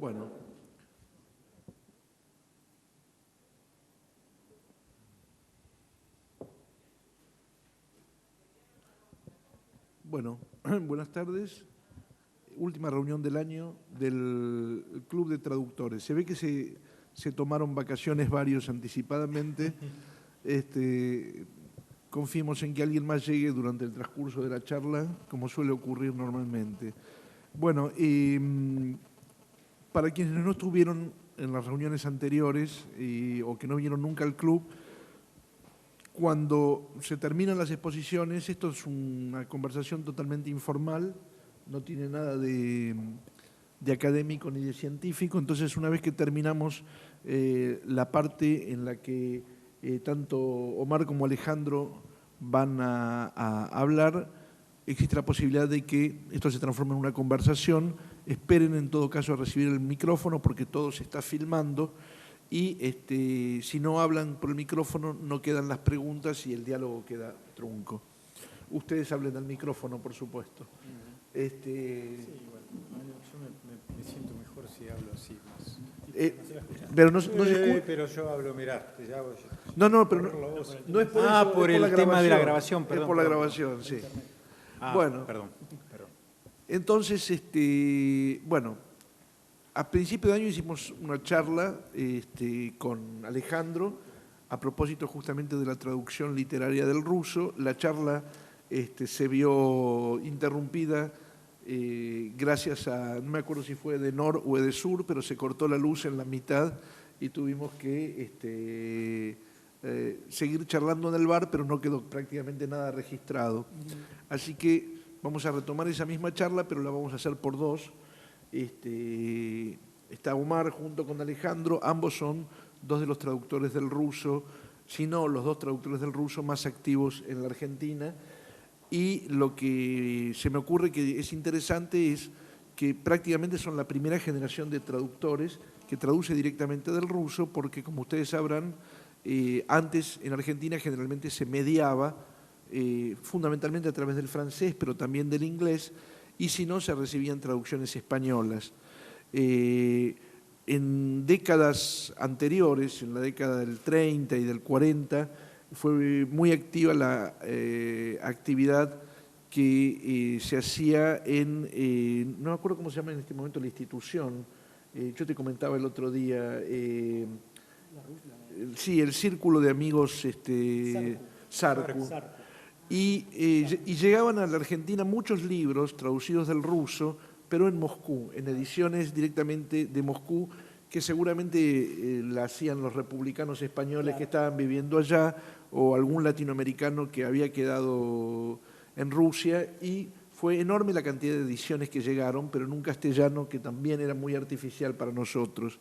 Bueno. Bueno, buenas tardes. Última reunión del año del Club de Traductores. Se ve que se tomaron vacaciones varios anticipadamente. Confiemos en que alguien más llegue durante el transcurso de la charla, como suele ocurrir normalmente. Bueno, para quienes no estuvieron en las reuniones anteriores o que no vinieron nunca al club, cuando se terminan las exposiciones, esto es una conversación totalmente informal, no tiene nada de académico ni de científico. Entonces, una vez que terminamos la parte en la que tanto Omar como Alejandro van a hablar, existe la posibilidad de que esto se transforme en una conversación. Esperen en todo caso a recibir el micrófono porque todo se está filmando y si no hablan por el micrófono no quedan las preguntas y el diálogo queda trunco. Ustedes hablen al micrófono, por supuesto. Sí, igual. Yo me siento mejor si hablo así más. Pero no se escucha. Pero yo hablo, mirá. No, pero no es por eso. Por el tema de la grabación, perdón. Es por la grabación, sí. Bueno, perdón. Entonces, bueno, a principio de año hicimos una charla con Alejandro a propósito justamente de la traducción literaria del ruso. La charla se vio interrumpida gracias a, no me acuerdo si fue de Nor o de Sur, pero se cortó la luz en la mitad y tuvimos que seguir charlando en el bar, pero no quedó prácticamente nada registrado. Así que vamos a retomar esa misma charla, pero la vamos a hacer por dos. Está Omar junto con Alejandro, ambos son dos de los traductores del ruso, si no los dos traductores del ruso más activos en la Argentina. Y lo que se me ocurre que es interesante es que prácticamente son la primera generación de traductores que traduce directamente del ruso, porque como ustedes sabrán, antes en Argentina generalmente se mediaba fundamentalmente a través del francés, pero también del inglés, y si no, se recibían traducciones españolas. En décadas anteriores, en la década del 30 y del 40, fue muy activa la actividad que se hacía no me acuerdo cómo se llama en este momento la institución, yo te comentaba el otro día, sí, el Círculo de Amigos Sarku. Y llegaban a la Argentina muchos libros traducidos del ruso, pero en Moscú, en ediciones directamente de Moscú, que seguramente la hacían los republicanos españoles que estaban viviendo allá o algún latinoamericano que había quedado en Rusia, y fue enorme la cantidad de ediciones que llegaron, pero en un castellano que también era muy artificial para nosotros.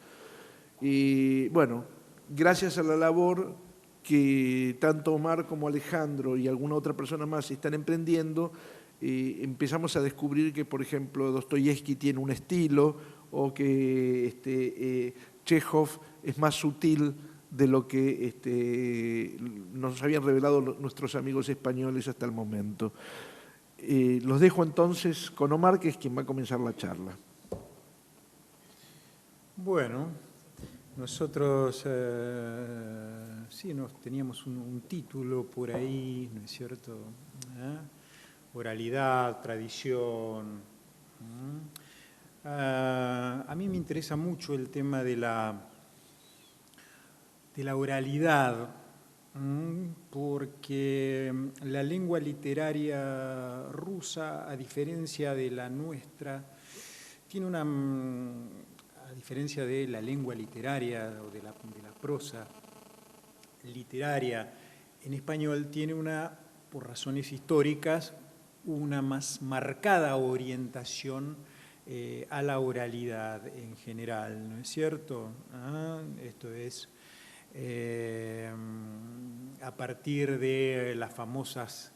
Y bueno, gracias a la labor que tanto Omar como Alejandro y alguna otra persona más están emprendiendo, empezamos a descubrir que, por ejemplo, Dostoyevsky tiene un estilo o que Chekhov es más sutil de lo que nos habían revelado nuestros amigos españoles hasta el momento. Los dejo entonces con Omar, que es quien va a comenzar la charla. Bueno, nosotros sí teníamos un título por ahí, ¿no es cierto? Oralidad, tradición. A mí me interesa mucho el tema de la oralidad, porque la lengua literaria rusa, a diferencia de la nuestra, tiene una, a diferencia de la lengua literaria o de la prosa literaria en español, tiene por razones históricas, una más marcada orientación a la oralidad en general, ¿no es cierto? Esto es a partir de las famosas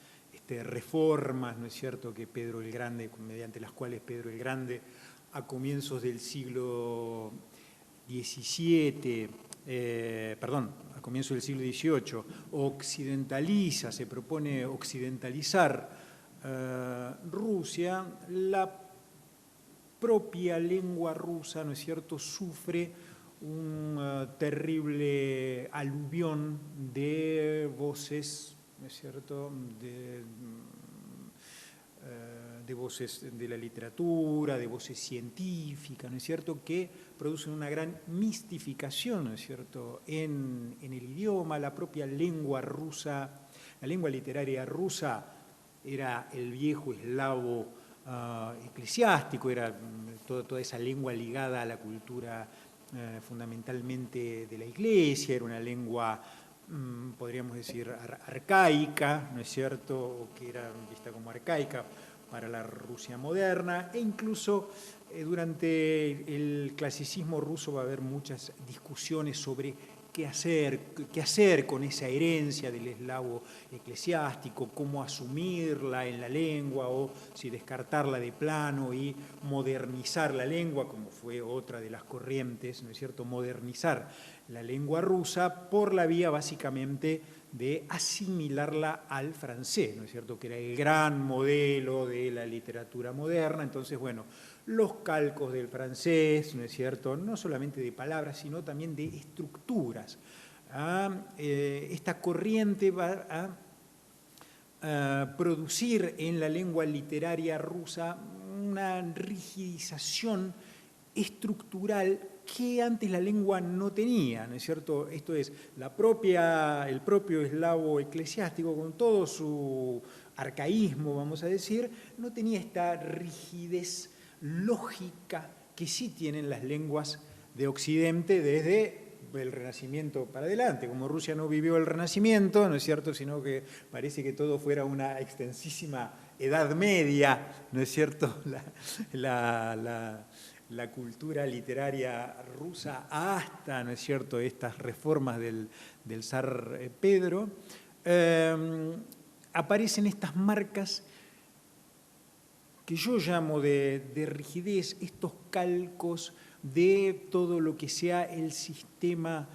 reformas, ¿no es cierto?, que Pedro el Grande, mediante las cuales Pedro el Grande, a comienzos del siglo XVII, a comienzos del siglo XVIII, occidentaliza, se propone occidentalizar Rusia, la propia lengua rusa, ¿no es cierto?, sufre un terrible aluvión de voces, ¿no es cierto?, de voces de la literatura, de voces científicas, ¿no es cierto?, que producen una gran mistificación, ¿no es cierto?, en el idioma. La propia lengua rusa, la lengua literaria rusa era el viejo eslavo eclesiástico, era toda esa lengua ligada a la cultura fundamentalmente de la Iglesia, era una lengua, podríamos decir, arcaica, ¿no es cierto?, o que era vista como arcaica para la Rusia moderna, e incluso durante el clasicismo ruso va a haber muchas discusiones sobre qué hacer con esa herencia del eslavo eclesiástico, cómo asumirla en la lengua o si descartarla de plano y modernizar la lengua, como fue otra de las corrientes, ¿no es cierto?, modernizar la lengua rusa por la vía básicamente de asimilarla al francés, ¿no es cierto?, que era el gran modelo de la literatura moderna. Entonces, bueno, los calcos del francés, ¿no es cierto?, no solamente de palabras, sino también de estructuras. Esta corriente va a producir en la lengua literaria rusa una rigidización estructural que antes la lengua no tenía, ¿no es cierto? Esto es, el propio eslavo eclesiástico, con todo su arcaísmo, vamos a decir, no tenía esta rigidez lógica que sí tienen las lenguas de Occidente desde el Renacimiento para adelante. Como Rusia no vivió el Renacimiento, ¿no es cierto?, sino que parece que todo fuera una extensísima Edad Media, ¿no es cierto?, la cultura literaria rusa hasta, ¿no es cierto?, estas reformas del zar Pedro, aparecen estas marcas que yo llamo de rigidez, estos calcos de todo lo que sea el sistema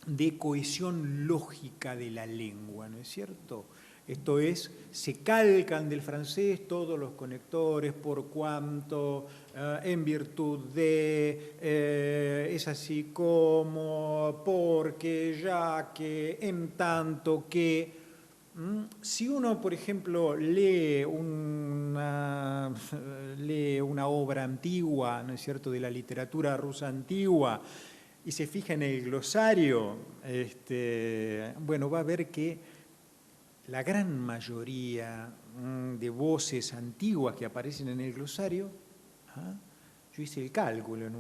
de cohesión lógica de la lengua, ¿no es cierto? Esto es, se calcan del francés todos los conectores por cuanto, en virtud de, es así como, porque, ya que, en tanto que. Si uno, por ejemplo, lee una obra antigua, ¿no es cierto?, de la literatura rusa antigua, y se fija en el glosario, bueno, va a ver que la gran mayoría de voces antiguas que aparecen en el glosario, yo hice el cálculo en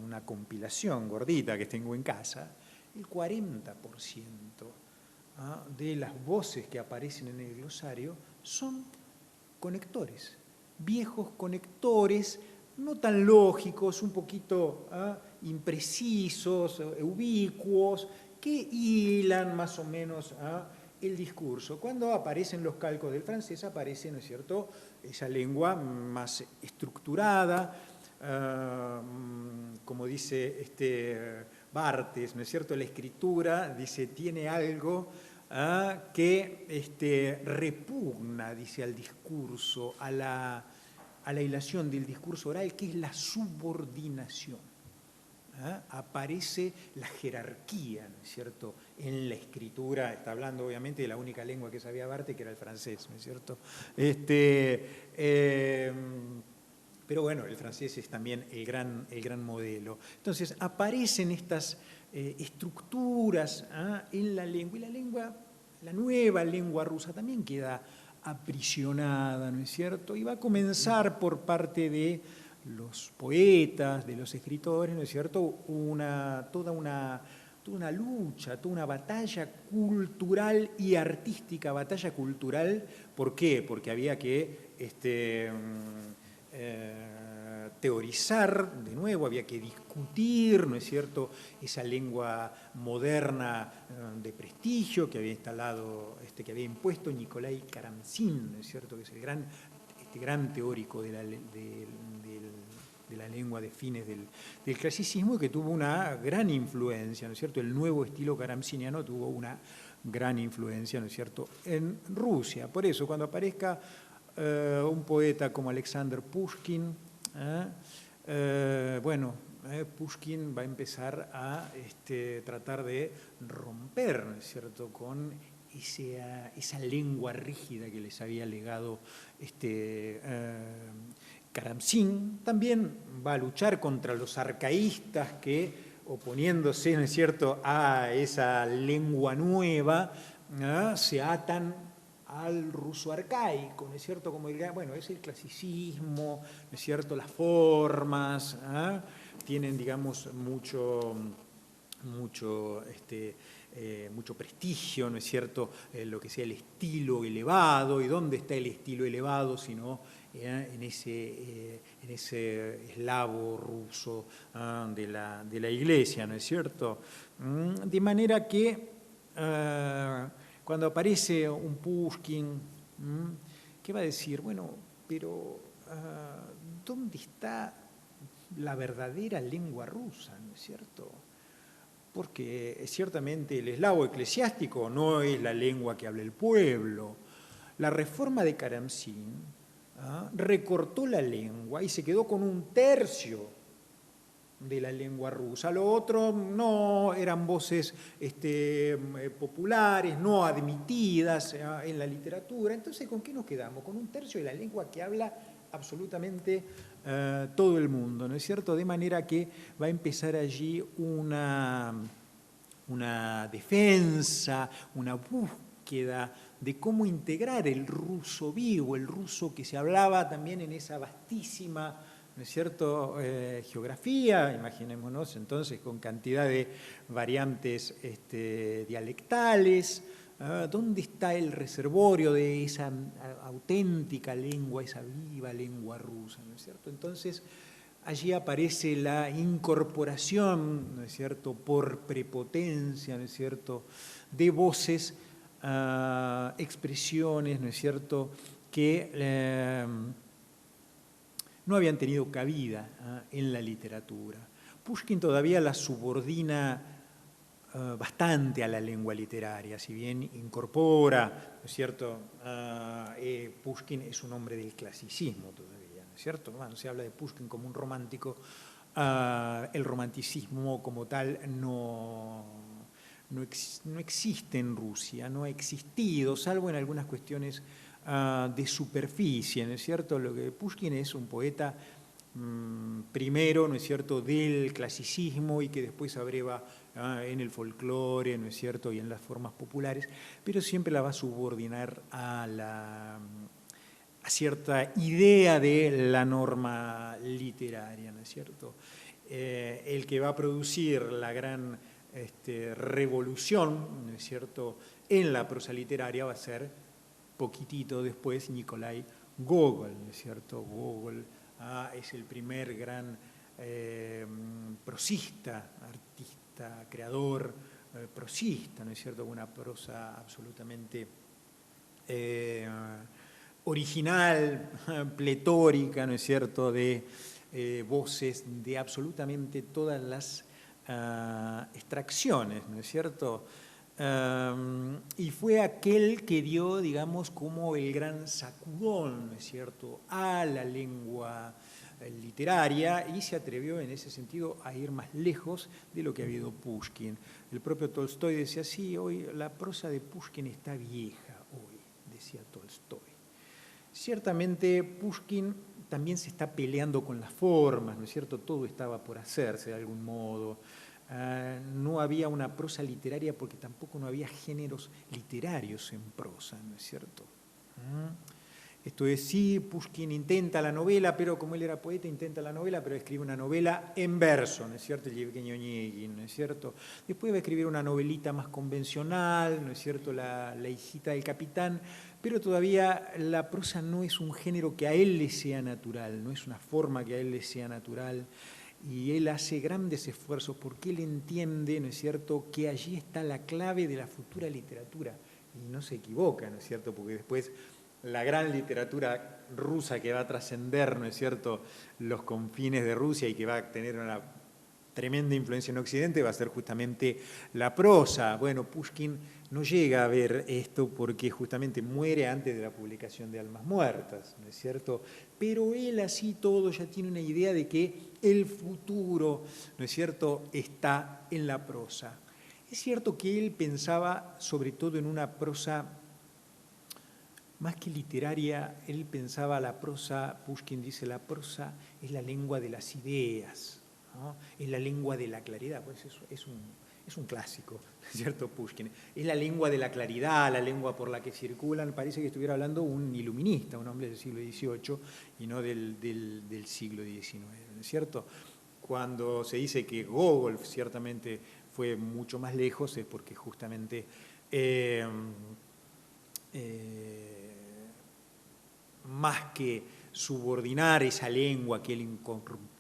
una compilación gordita que tengo en casa, el 40% de las voces que aparecen en el glosario son conectores, viejos conectores, no tan lógicos, un poquito imprecisos, ubicuos, que hilan más o menos el discurso. Cuando aparecen los calcos del francés, aparece, ¿no es cierto?, esa lengua más estructurada, como dice Barthes, ¿no es cierto?, la escritura, dice, tiene algo que repugna, dice, al discurso, a la hilación del discurso oral, que es la subordinación. Aparece la jerarquía, ¿no es cierto?, en la escritura. Está hablando obviamente de la única lengua que sabía Barthes, que era el francés, ¿no es cierto? Pero bueno, el francés es también el gran modelo. Entonces aparecen estas estructuras en la lengua, y la nueva lengua rusa también queda aprisionada, ¿no es cierto? Y va a comenzar por parte de los poetas, de los escritores, ¿no es cierto?, toda una lucha, toda una batalla cultural y artística. Batalla cultural, ¿por qué? Porque había que teorizar, de nuevo, había que discutir, ¿no es cierto?, esa lengua moderna de prestigio que había instalado, que había impuesto Nikolai Karamzin, ¿no es cierto?, que es el gran teórico de la lengua de fines del clasicismo, y que tuvo una gran influencia, ¿no es cierto?, el nuevo estilo karamziniano tuvo una gran influencia, ¿no es cierto?, en Rusia. Por eso, cuando aparezca un poeta como Alexander Pushkin. Pushkin va a empezar a tratar de romper, ¿no es cierto?, con esa lengua rígida que les había legado Karamzin. También va a luchar contra los arcaístas que, oponiéndose, ¿no es cierto?, a esa lengua nueva, se atan al ruso arcaico, ¿no es cierto? Como es el clasicismo, ¿no es cierto? Las formas, tienen, digamos, mucho prestigio, ¿no es cierto? Lo que sea el estilo elevado. ¿Y dónde está el estilo elevado? Sino en ese eslavo ruso de la Iglesia, ¿no es cierto? De manera que cuando aparece un Pushkin, ¿qué va a decir? Bueno, pero ¿dónde está la verdadera lengua rusa, ¿no es cierto? Porque ciertamente el eslavo eclesiástico no es la lengua que habla el pueblo. La reforma de Karamzin recortó la lengua y se quedó con 1/3 de la lengua rusa. Lo otro no eran voces populares, no admitidas en la literatura. Entonces, ¿con qué nos quedamos? Con 1/3 de la lengua que habla absolutamente todo el mundo, ¿no es cierto? De manera que va a empezar allí una defensa, una búsqueda de cómo integrar el ruso vivo, el ruso que se hablaba también en esa vastísima, ¿no es cierto?, geografía. Imaginémonos entonces con cantidad de variantes dialectales. ¿Dónde está el reservorio de esa auténtica lengua, esa viva lengua rusa, ¿no es cierto? Entonces, allí aparece la incorporación, ¿no es cierto?, por prepotencia, ¿no es cierto?, de voces, expresiones, ¿no es cierto?, que no habían tenido cabida en la literatura. Pushkin todavía la subordina bastante a la lengua literaria, si bien incorpora, ¿no es cierto? Pushkin es un hombre del clasicismo todavía, ¿no es cierto? Bueno, se habla de Pushkin como un romántico. El romanticismo como tal no existe en Rusia, no ha existido, salvo en algunas cuestiones de superficie, ¿no es cierto? Lo que Pushkin es un poeta primero, ¿no es cierto?, del clasicismo y que después abreva en el folclore, ¿no es cierto?, y en las formas populares, pero siempre la va a subordinar a cierta idea de la norma literaria, ¿no es cierto? El que va a producir la gran revolución, ¿no es cierto?, en la prosa literaria va a ser poquitito después Nikolai Gogol, ¿no es cierto? Gogol es el primer gran prosista, artista, creador, prosista, ¿no es cierto?, con una prosa absolutamente original, pletórica, ¿no es cierto?, de voces de absolutamente todas las extracciones, ¿no es cierto? Y fue aquel que dio, digamos, como el gran sacudón, ¿no es cierto?, a la lengua literaria, y se atrevió en ese sentido a ir más lejos de lo que ha habido Pushkin. El propio Tolstoy decía, sí, hoy la prosa de Pushkin está vieja, hoy, decía Tolstoy. Ciertamente Pushkin también se está peleando con las formas, ¿no es cierto? Todo estaba por hacerse de algún modo. No había una prosa literaria porque tampoco no había géneros literarios en prosa, ¿no es cierto? Esto es, sí, Pushkin intenta la novela, pero como él era poeta, intenta la novela, pero escribe una novela en verso, ¿no es cierto? Yevgeny Onegin, ¿no es cierto? Después va a escribir una novelita más convencional, ¿no es cierto? La hijita del capitán, pero todavía la prosa no es un género que a él le sea natural, no es una forma que a él le sea natural. Y él hace grandes esfuerzos porque él entiende, ¿no es cierto?, que allí está la clave de la futura literatura. Y no se equivoca, ¿no es cierto?, porque después la gran literatura rusa que va a trascender, ¿no es cierto?, los confines de Rusia y que va a tener una tremenda influencia en Occidente va a ser justamente la prosa. Bueno, Pushkin no llega a ver esto porque justamente muere antes de la publicación de Almas Muertas, ¿no es cierto? Pero él así todo ya tiene una idea de que el futuro, ¿no es cierto?, está en la prosa. Es cierto que él pensaba sobre todo en una prosa más que literaria, él pensaba la prosa, Pushkin dice, la prosa es la lengua de las ideas, ¿no? Es la lengua de la claridad, pues es un clásico, ¿cierto? Pushkin. Es la lengua de la claridad, la lengua por la que circulan, parece que estuviera hablando un iluminista, un hombre del siglo XVIII y no del siglo XIX, ¿no es cierto? Cuando se dice que Gogol ciertamente fue mucho más lejos es porque justamente más que subordinar esa lengua que él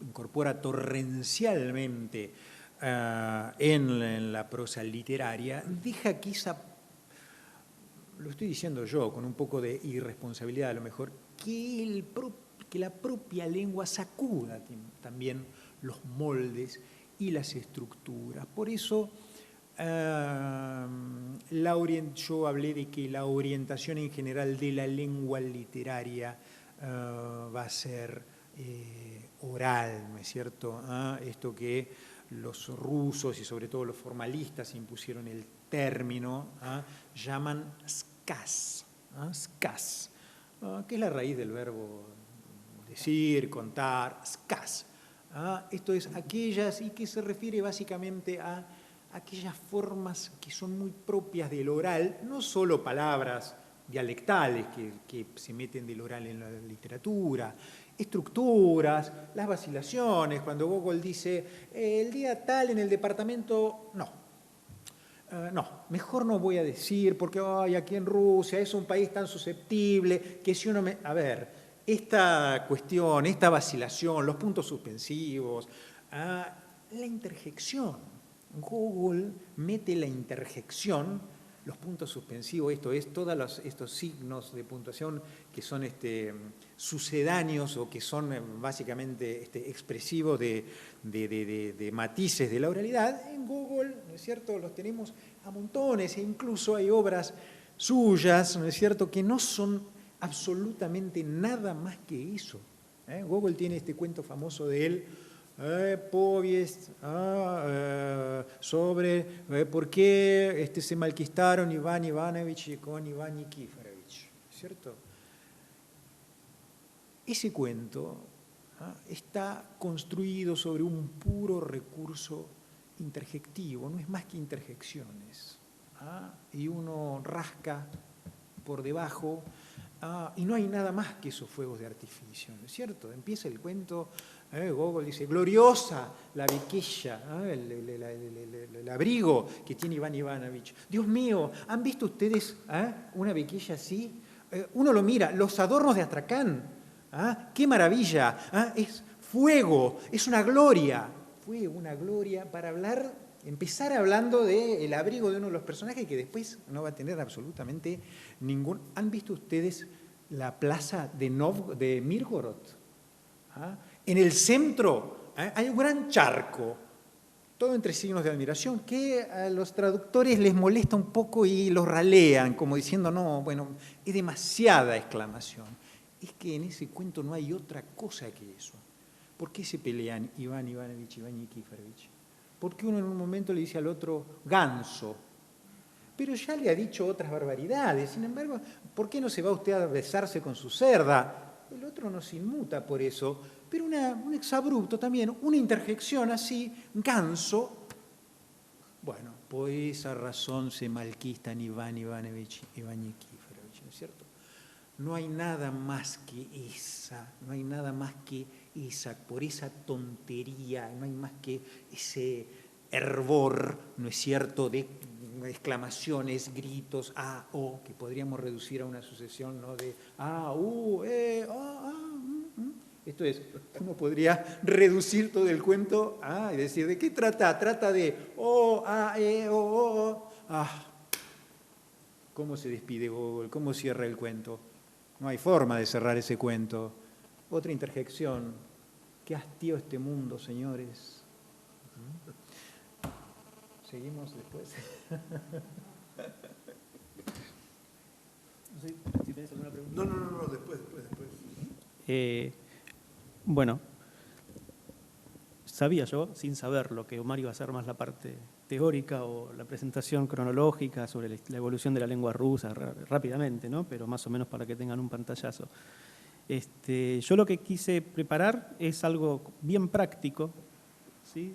incorpora torrencialmente en la prosa literaria, deja quizá, lo estoy diciendo yo con un poco de irresponsabilidad a lo mejor, que la propia lengua sacuda también los moldes y las estructuras. Por eso yo hablé de que la orientación en general de la lengua literaria va a ser oral, ¿no es cierto? Esto que los rusos y sobre todo los formalistas impusieron el término, llaman skaz, skaz, que es la raíz del verbo decir, contar, skaz. Esto es aquellas, y que se refiere básicamente a aquellas formas que son muy propias del oral, no solo palabras dialectales que se meten del oral en la literatura, estructuras, las vacilaciones, cuando Gogol dice, el día tal en el departamento, no, mejor no voy a decir, porque aquí en Rusia es un país tan susceptible, que si uno me... A ver, esta cuestión, esta vacilación, los puntos suspensivos, la interjección. Gogol mete la interjección, los puntos suspensivos, esto es, todos estos signos de puntuación que son sucedáneos o que son básicamente expresivos de matices de la oralidad, en Gogol, ¿no es cierto?, los tenemos a montones, e incluso hay obras suyas, ¿no es cierto?, que no son absolutamente nada más que eso. Gogol tiene este cuento famoso de él, Poviest, sobre por qué se malquistaron Iván Ivanovich con Iván Nikiforovich, ¿cierto? Ese cuento está construido sobre un puro recurso interjectivo, no es más que interjecciones, y uno rasca por debajo y no hay nada más que esos fuegos de artificio, ¿no es cierto? Empieza el cuento, Gogol dice, gloriosa la bequilla, el abrigo que tiene Iván Ivanovich. Dios mío, ¿han visto ustedes una bequilla así? Uno lo mira, los adornos de Astracán, ¡qué maravilla! Es fuego, es una gloria. Fue una gloria para empezar hablando del abrigo de uno de los personajes que después no va a tener absolutamente ningún... ¿Han visto ustedes la plaza de Mirgorod? En el centro hay un gran charco, todo entre signos de admiración, que a los traductores les molesta un poco y los ralean, como diciendo, no, bueno, es demasiada exclamación. Es que en ese cuento no hay otra cosa que eso. ¿Por qué se pelean Iván Ivanovich y Iván Nikiforovich? Porque uno en un momento le dice al otro ganso, pero ya le ha dicho otras barbaridades. Sin embargo, ¿por qué no se va usted a besarse con su cerda? El otro no se inmuta por eso, pero un exabrupto también, una interjección así, ganso. Bueno, por esa razón se malquistan Iván Ivanovich y Iván Nikiforovich, ¿no es cierto? No hay nada más que esa, por esa tontería, no hay más que ese hervor, ¿no es cierto?, de exclamaciones, gritos, o, que podríamos reducir a una sucesión, ¿no?, de Esto es, uno podría reducir todo el cuento y decir, ¿de qué trata? Trata de ¿Cómo se despide Gogol? ¿Cómo cierra el cuento? No hay forma de cerrar ese cuento. Otra interjección. Qué hastío este mundo, señores. Seguimos después. No sé si tenés alguna pregunta. No, después. Bueno, sabía yo, sin saberlo, que Omar iba a hacer más la parte teórica o la presentación cronológica sobre la evolución de la lengua rusa rápidamente, ¿no? Pero más o menos para que tengan un pantallazo. Yo lo que quise preparar es algo bien práctico, ¿sí?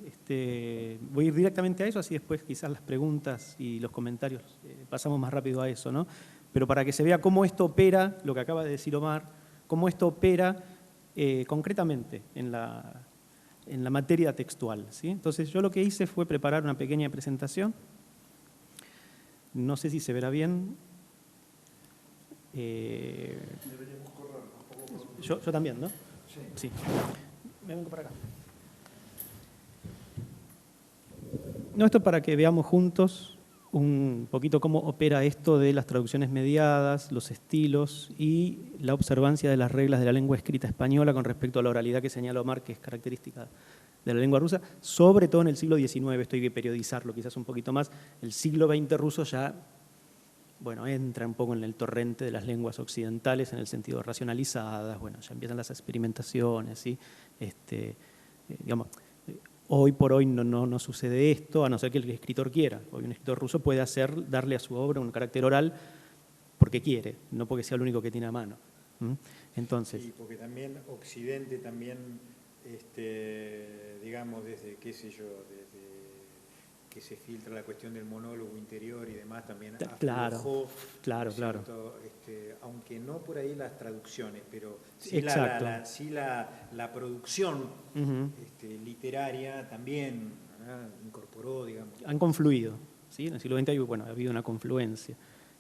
Voy a ir directamente a eso, así después quizás las preguntas y los comentarios pasamos más rápido a eso, ¿no? Pero para que se vea cómo esto opera, lo que acaba de decir Omar, cómo esto opera concretamente en la materia textual, ¿sí? Entonces yo lo que hice fue preparar una pequeña presentación. No sé si se verá bien. Deberíamos correr un poco. Yo también, ¿no? Sí. Sí. Me vengo para acá. No, esto para que veamos juntos un poquito cómo opera esto de las traducciones mediadas, los estilos y la observancia de las reglas de la lengua escrita española con respecto a la oralidad que señala Omar, que es característica de la lengua rusa, sobre todo en el siglo XIX. Esto hay que periodizarlo quizás un poquito más. El siglo XX ruso ya, bueno, entra un poco en el torrente de las lenguas occidentales en el sentido de racionalizadas, bueno, ya empiezan las experimentaciones, ¿sí? Digamos, hoy por hoy no sucede esto, a no ser que el escritor quiera. Hoy un escritor ruso puede darle a su obra un carácter oral porque quiere, no porque sea lo único que tiene a mano. Entonces, Sí, porque también Occidente también, digamos, desde, qué sé yo, desde que se filtra la cuestión del monólogo interior y demás, también aflojó, claro. aunque no por ahí las traducciones, pero sí Exacto. la producción literaria también incorporó, digamos. Han confluido, ¿sí? En el siglo XX ha habido una confluencia.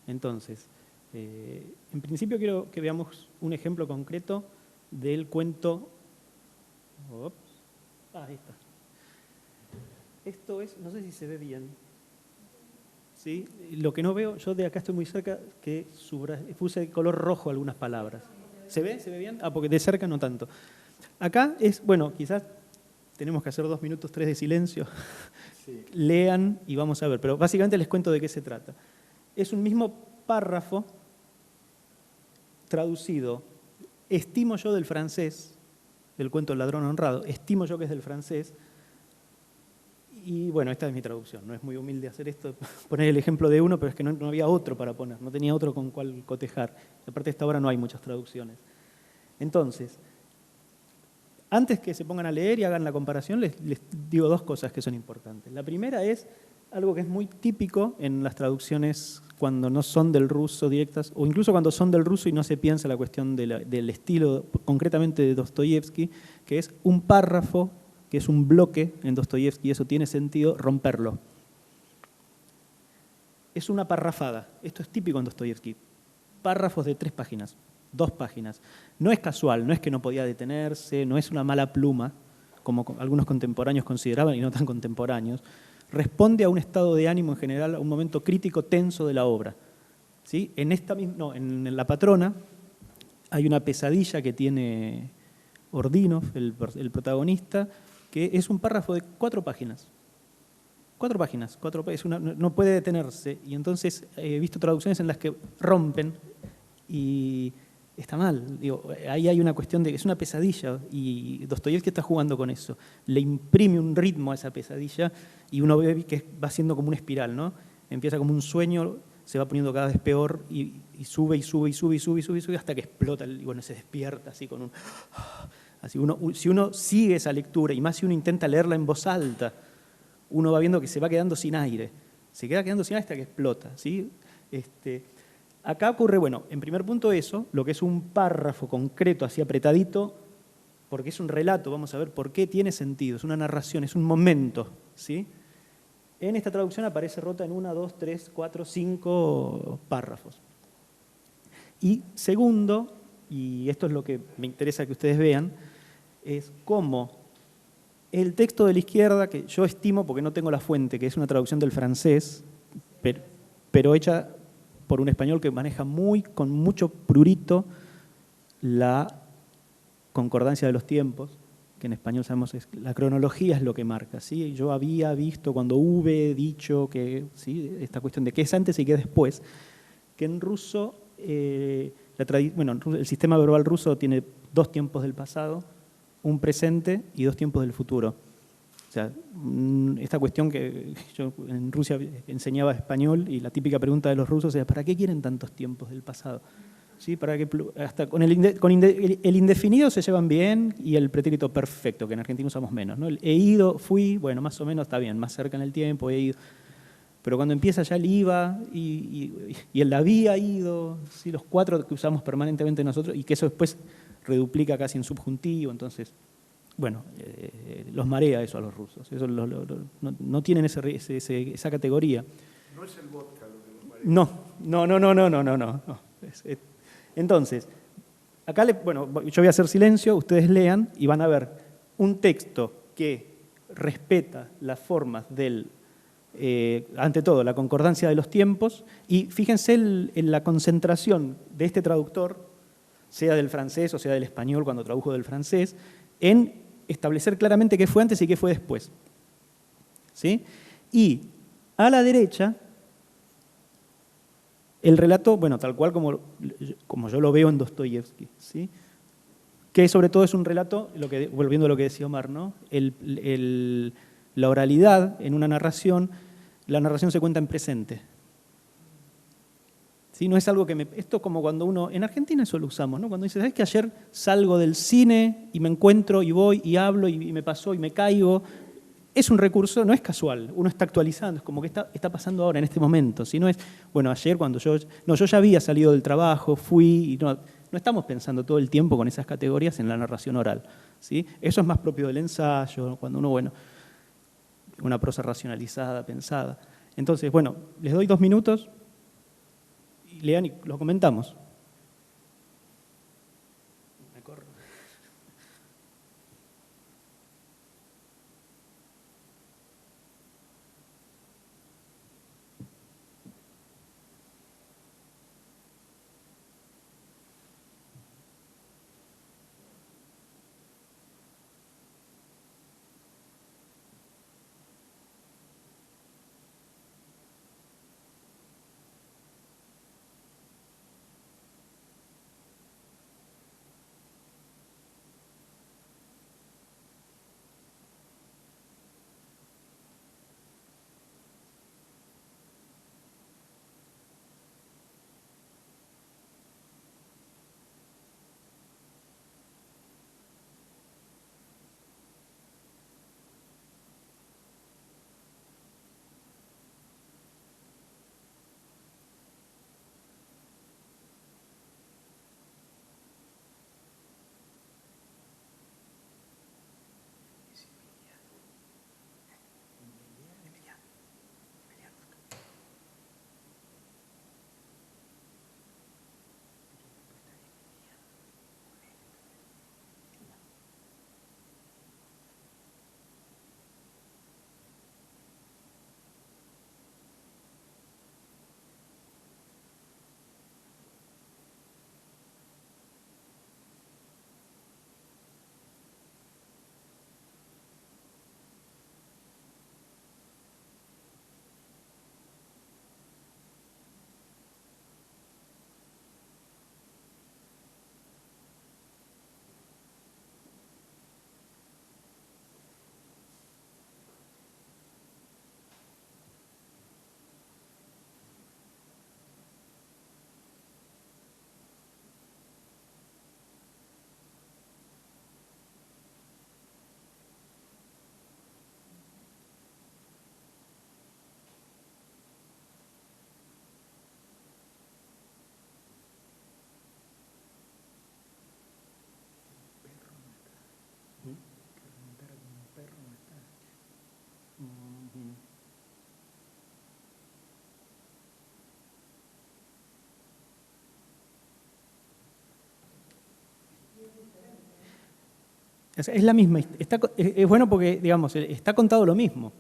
Entonces, en principio quiero que veamos un ejemplo concreto del cuento. Ahí está. Esto es, no sé si se ve bien, ¿sí? Lo que no veo, yo de acá estoy muy cerca, que puse de color rojo algunas palabras. ¿Se ve? ¿Se ve bien? Porque de cerca no tanto. Acá es, bueno, quizás tenemos que hacer 2 minutos, 3 de silencio. Sí. Lean y vamos a ver, pero básicamente les cuento de qué se trata. Es un mismo párrafo traducido, estimo yo del francés, del cuento El ladrón honrado, estimo yo que es del francés. Y bueno, esta es mi traducción, no es muy humilde hacer esto, poner el ejemplo de uno, pero es que no había otro para poner, no tenía otro con cual cotejar. Aparte de esta obra no hay muchas traducciones. Entonces, antes que se pongan a leer y hagan la comparación, les digo 2 cosas que son importantes. La primera es algo que es muy típico en las traducciones cuando no son del ruso directas, o incluso cuando son del ruso y no se piensa la cuestión del estilo, concretamente de Dostoyevsky, que es un párrafo, que es un bloque en Dostoyevsky, y eso tiene sentido, romperlo. Es una parrafada. Esto es típico en Dostoyevsky. Párrafos de 3 páginas, 2 páginas. No es casual, no es que no podía detenerse, no es una mala pluma, como algunos contemporáneos consideraban y no tan contemporáneos. Responde a un estado de ánimo en general, a un momento crítico, tenso de la obra. ¿Sí? En La patrona hay una pesadilla que tiene Ordinov, el protagonista, que es un párrafo de 4 páginas. 4 páginas, no puede detenerse. Y entonces he visto traducciones en las que rompen y está mal. Digo, ahí hay una cuestión de que es una pesadilla y Dostoyevsky está jugando con eso. Le imprime un ritmo a esa pesadilla y uno ve que va siendo como una espiral, ¿no? Empieza como un sueño, se va poniendo cada vez peor y sube hasta que explota y bueno, se despierta así con un... Así si uno sigue esa lectura, y más si uno intenta leerla en voz alta, uno va viendo que se va quedando sin aire. Se queda quedando sin aire hasta que explota, ¿sí? Acá ocurre, bueno, en primer punto eso, lo que es un párrafo concreto, así apretadito, porque es un relato, vamos a ver por qué tiene sentido, es una narración, es un momento, ¿sí? En esta traducción aparece rota en 1, 2, 3, 4, 5 párrafos. Y segundo, y esto es lo que me interesa que ustedes vean, es cómo el texto de la izquierda, que yo estimo, porque no tengo la fuente, que es una traducción del francés, pero hecha por un español que maneja con mucho prurito la concordancia de los tiempos, que en español sabemos es la cronología es lo que marca, ¿sí? Yo había visto cuando hube dicho que, ¿sí? Esta cuestión de qué es antes y qué es después, que en ruso, bueno, el sistema verbal ruso tiene 2 tiempos del pasado, un presente y 2 tiempos del futuro. O sea, esta cuestión que yo en Rusia enseñaba español y la típica pregunta de los rusos es ¿para qué quieren tantos tiempos del pasado? ¿Sí? Para que, hasta con el indefinido se llevan bien y el pretérito perfecto, que en Argentina usamos menos, ¿no? El he ido, fui, bueno, más o menos está bien, más cerca en el tiempo, he ido. Pero cuando empieza ya el iba y el había ido, ¿sí? Los 4 que usamos permanentemente nosotros y que eso después reduplica casi en subjuntivo, entonces, bueno, los marea eso a los rusos. Eso no tienen esa categoría. No es el vodka lo que los marea. No. Entonces, acá, bueno, yo voy a hacer silencio, ustedes lean y van a ver un texto que respeta las formas del, ante todo, la concordancia de los tiempos, y fíjense en la concentración de este traductor, sea del francés o sea del español cuando tradujo del francés, en establecer claramente qué fue antes y qué fue después. ¿Sí? Y a la derecha, el relato, bueno, tal cual como yo lo veo en Dostoyevsky, ¿sí? Que sobre todo es un relato, volviendo a lo que decía Omar, ¿no? La oralidad en una narración, la narración se cuenta en presente. ¿Sí? No es algo que esto como cuando uno, en Argentina eso lo usamos, ¿no? Cuando dice, ¿sabes que ayer salgo del cine y me encuentro y voy y hablo y me pasó y me caigo? Es un recurso, no es casual, uno está actualizando, es como que está pasando ahora, en este momento. Si no es, bueno, ayer cuando yo ya había salido del trabajo, fui, y no estamos pensando todo el tiempo con esas categorías en la narración oral. ¿Sí? Eso es más propio del ensayo, cuando uno, bueno, una prosa racionalizada, pensada. Entonces, bueno, les doy 2 minutos, y lean y lo comentamos. Me corro. Es la misma, es bueno porque, digamos, está contado lo mismo,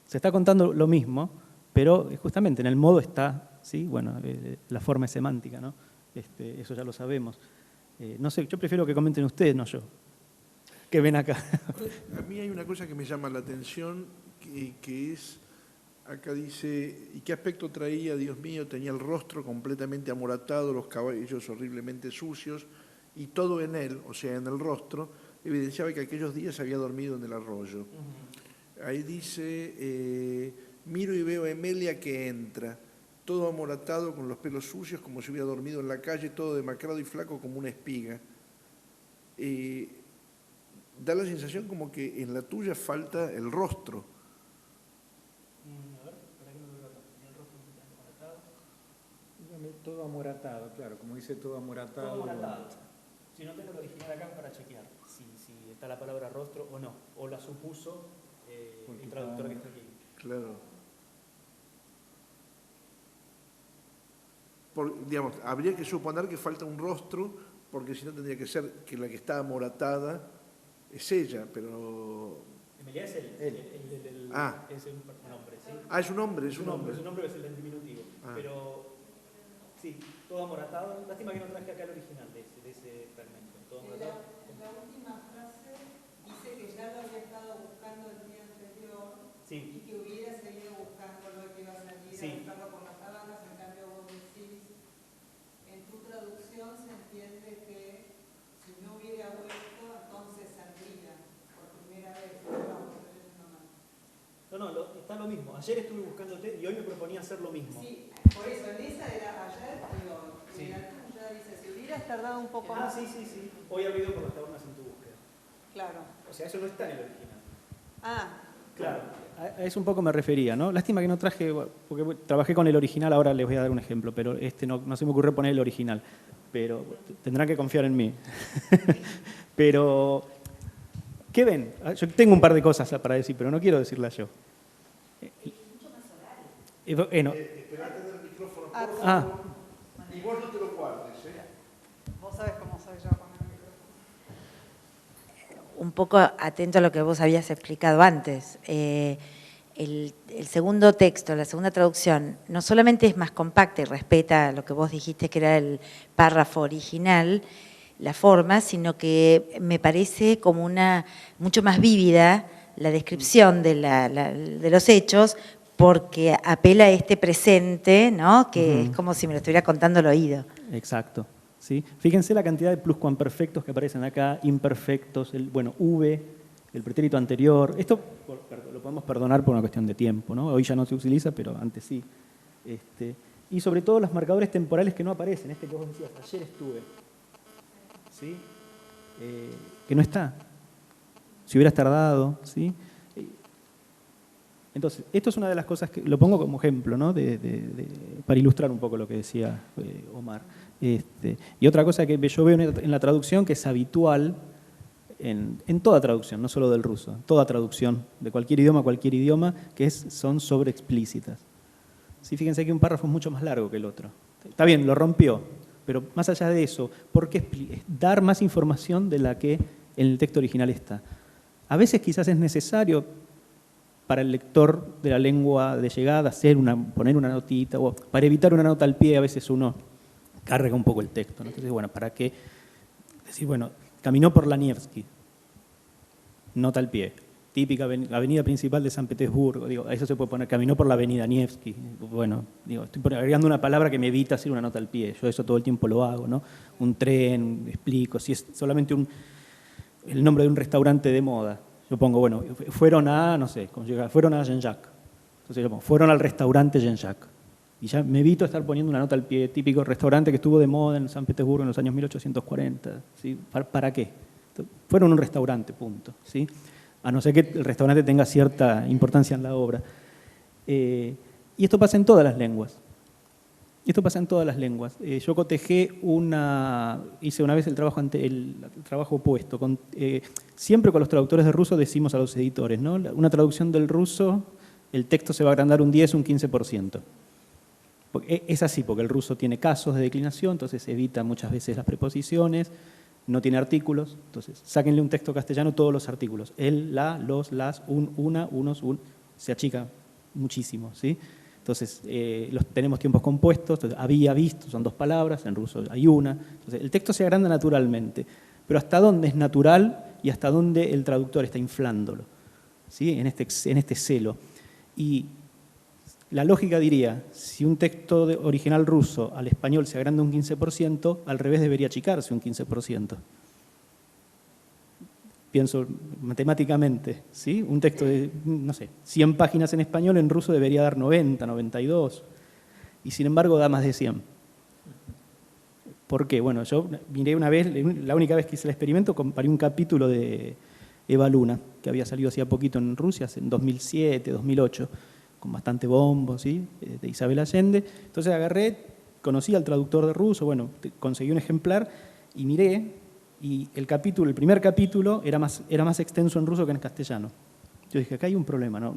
se está contando lo mismo, pero justamente en el modo está, ¿sí? Bueno, la forma es semántica, ¿no? Eso ya lo sabemos. No sé, yo prefiero que comenten ustedes, no yo. que ven acá. A mí hay una cosa que me llama la atención, que es, acá dice, ¿y qué aspecto traía, Dios mío? Tenía el rostro completamente amoratado, los cabellos horriblemente sucios, y todo en él, o sea, en el rostro, evidenciaba que aquellos días había dormido en el arroyo. Ahí dice, miro y veo a Emelia que entra, todo amoratado, con los pelos sucios, como si hubiera dormido en la calle, todo demacrado y flaco como una espiga. Da la sensación como que en la tuya falta el rostro. A ver, ¿para qué no lo veo acá? El rostro amoratado. Todo amoratado, claro, como dice todo amoratado. Todo amoratado. Si no tengo el original acá para chequear si está la palabra rostro o no, o la supuso el traductor que está aquí. Claro. Digamos, habría que suponer que falta un rostro, porque si no tendría que ser que la que está amoratada es ella, pero... Emilia es el Ah. es un nombre, ¿sí? Ah, es un hombre, es un hombre. Es un nombre que es el diminutivo. Ah. Pero, sí, todo amoratado. Lástima que no traje acá el original de ese fragmento. Todo amoratado. En la última frase dice que ya lo había estado buscando el día anterior Sí. y que hubiera seguido buscándolo, que iba a salir Sí. a buscarlo por las sábanas. En cambio vos decís, en tu traducción se entiende que si no hubiera vuelto, entonces saldría por primera vez. No, está lo mismo. Ayer estuve buscándote y hoy me proponía hacer lo mismo. Sí, por eso en esa era ayer y hoy. Sí. En la tuya dice, si hubieras tardado un poco Ah, más. sí. Hoy ha habido por las tabernas en tu búsqueda. Claro. O sea, eso no está en el original. Ah, Claro. A eso un poco me refería, ¿no? Lástima que no traje, porque trabajé con el original, ahora les voy a dar un ejemplo, pero no se me ocurrió poner el original. Pero tendrán que confiar en mí. Pero, ¿qué ven? Yo tengo un par de cosas para decir, pero no quiero decirlas yo. Esperá a tener el micrófono, por favor. Ah. Y vos no te lo guardes, ¿eh? vos sabés cómo soy yo con el micrófono. Un poco atento a lo que vos habías explicado antes. El segundo texto, la segunda traducción, no solamente es más compacta y respeta lo que vos dijiste que era el párrafo original, la forma, sino que me parece como mucho más vívida la descripción de los hechos, porque apela a este presente, ¿no? Que es como si me lo estuviera contando al oído. Exacto. ¿Sí? Fíjense la cantidad de pluscuamperfectos que aparecen acá, imperfectos, V, el pretérito anterior. Esto lo podemos perdonar por una cuestión de tiempo, ¿no? Hoy ya no se utiliza, pero antes sí. Y sobre todo los marcadores temporales que no aparecen, que vos decías, ayer estuve. ¿Sí? Que no está. Si hubieras tardado, ¿sí? Entonces, esto es una de las cosas que lo pongo como ejemplo, ¿no? Para ilustrar un poco lo que decía Omar. Y otra cosa que yo veo en la traducción que es habitual en toda traducción, no solo del ruso, toda traducción de cualquier idioma, que son sobreexplícitas. ¿Sí? Fíjense que un párrafo es mucho más largo que el otro. Está bien, lo rompió, pero más allá de eso, ¿por qué dar más información de la que en el texto original está? A veces quizás es necesario para el lector de la lengua de llegada poner una notita, o para evitar una nota al pie, a veces uno carga un poco el texto, ¿no? Entonces, bueno, ¿para qué? Decir, bueno, caminó por la Nevsky, nota al pie, típica avenida principal de San Petersburgo, a eso se puede poner, caminó por la avenida Nevsky, bueno, estoy agregando una palabra que me evita hacer una nota al pie, yo eso todo el tiempo lo hago, ¿no? Un tren, explico, si es solamente el nombre de un restaurante de moda, yo pongo, bueno, fueron a, no sé, fueron a Jean-Jacques. Entonces yo pongo, fueron al restaurante Jean-Jacques. Y ya me evito estar poniendo una nota al pie, típico restaurante que estuvo de moda en San Petersburgo en los años 1840. ¿Sí? ¿Para qué? Fueron a un restaurante, punto. ¿Sí? A no ser que el restaurante tenga cierta importancia en la obra. Y esto pasa en todas las lenguas. Yo cotejé hice una vez el trabajo opuesto. Siempre con los traductores de ruso decimos a los editores, ¿no? Una traducción del ruso, el texto se va a agrandar un 10, un 15%. Es así, porque el ruso tiene casos de declinación, entonces evita muchas veces las preposiciones, no tiene artículos, entonces sáquenle un texto castellano todos los artículos. El, la, los, las, una, unos, se achica muchísimo, ¿sí? Entonces, tenemos tiempos compuestos, entonces, había visto, son dos palabras, en ruso hay una. Entonces, el texto se agranda naturalmente, pero hasta dónde es natural y hasta dónde el traductor está inflándolo, ¿sí? en este celo. Y la lógica diría, si un texto original ruso al español se agranda un 15%, al revés debería achicarse un 15%. Pienso matemáticamente, ¿sí? Un texto de, no sé, 100 páginas en español, en ruso debería dar 90, 92, y sin embargo da más de 100. ¿Por qué? Bueno, yo miré una vez, la única vez que hice el experimento, comparé un capítulo de Eva Luna, que había salido hacía poquito en Rusia, en 2007, 2008, con bastante bombo, ¿sí? De Isabel Allende. Entonces agarré, conocí al traductor de ruso, bueno, conseguí un ejemplar y miré, y el primer capítulo era más extenso en ruso que en castellano. Yo dije, acá hay un problema, ¿no?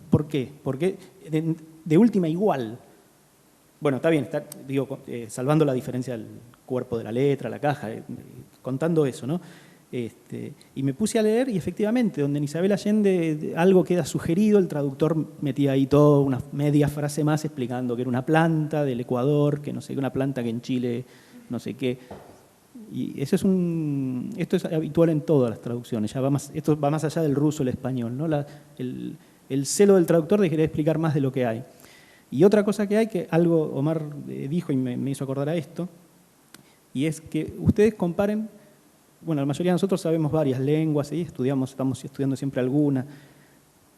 ¿Por qué? Porque de última igual. Bueno, está bien, salvando la diferencia del cuerpo de la letra, la caja, contando eso, ¿no? Y me puse a leer y efectivamente, donde en Isabel Allende algo queda sugerido, el traductor metía ahí toda una media frase más explicando que era una planta del Ecuador, que no sé, una planta que en Chile no sé qué. Y esto es habitual en todas las traducciones, esto va más allá del ruso, el español, ¿no? El celo del traductor de querer explicar más de lo que hay. Y otra cosa que hay, que algo Omar dijo y me hizo acordar a esto, y es que ustedes comparen, bueno, la mayoría de nosotros sabemos varias lenguas, ¿sí? Estamos estudiando siempre alguna.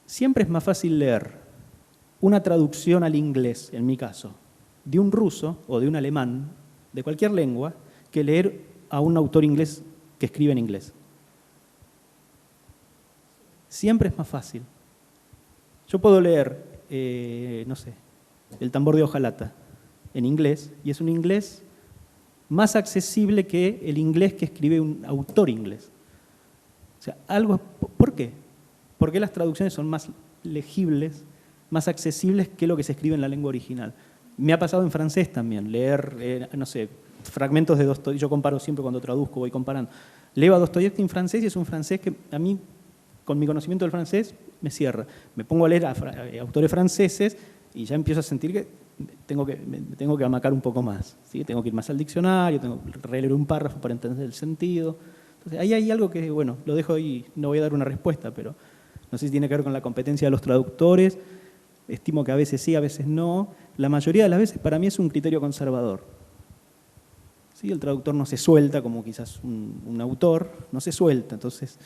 Siempre es más fácil leer una traducción al inglés, en mi caso, de un ruso o de un alemán, de cualquier lengua, que leer a un autor inglés que escribe en inglés. Siempre es más fácil. Yo puedo leer, no sé, El tambor de hojalata en inglés, y es un inglés más accesible que el inglés que escribe un autor inglés. O sea, ¿por qué? Porque las traducciones son más legibles, más accesibles que lo que se escribe en la lengua original. Me ha pasado en francés también, leer, no sé, fragmentos de Dostoyevsky. Yo comparo siempre cuando traduzco, voy comparando. Leo a Dostoyevsky en francés y es un francés que a mí, con mi conocimiento del francés, me cierra. Me pongo a leer a autores franceses y ya empiezo a sentir que me tengo que amacar un poco más, ¿sí? Tengo que ir más al diccionario, tengo que releer un párrafo para entender el sentido. Entonces, ahí hay algo que, bueno, lo dejo ahí, no voy a dar una respuesta, pero no sé si tiene que ver con la competencia de los traductores. Estimo que a veces sí, a veces no. La mayoría de las veces para mí es un criterio conservador. ¿Sí? El traductor no se suelta, como quizás un autor, no se suelta. Entonces,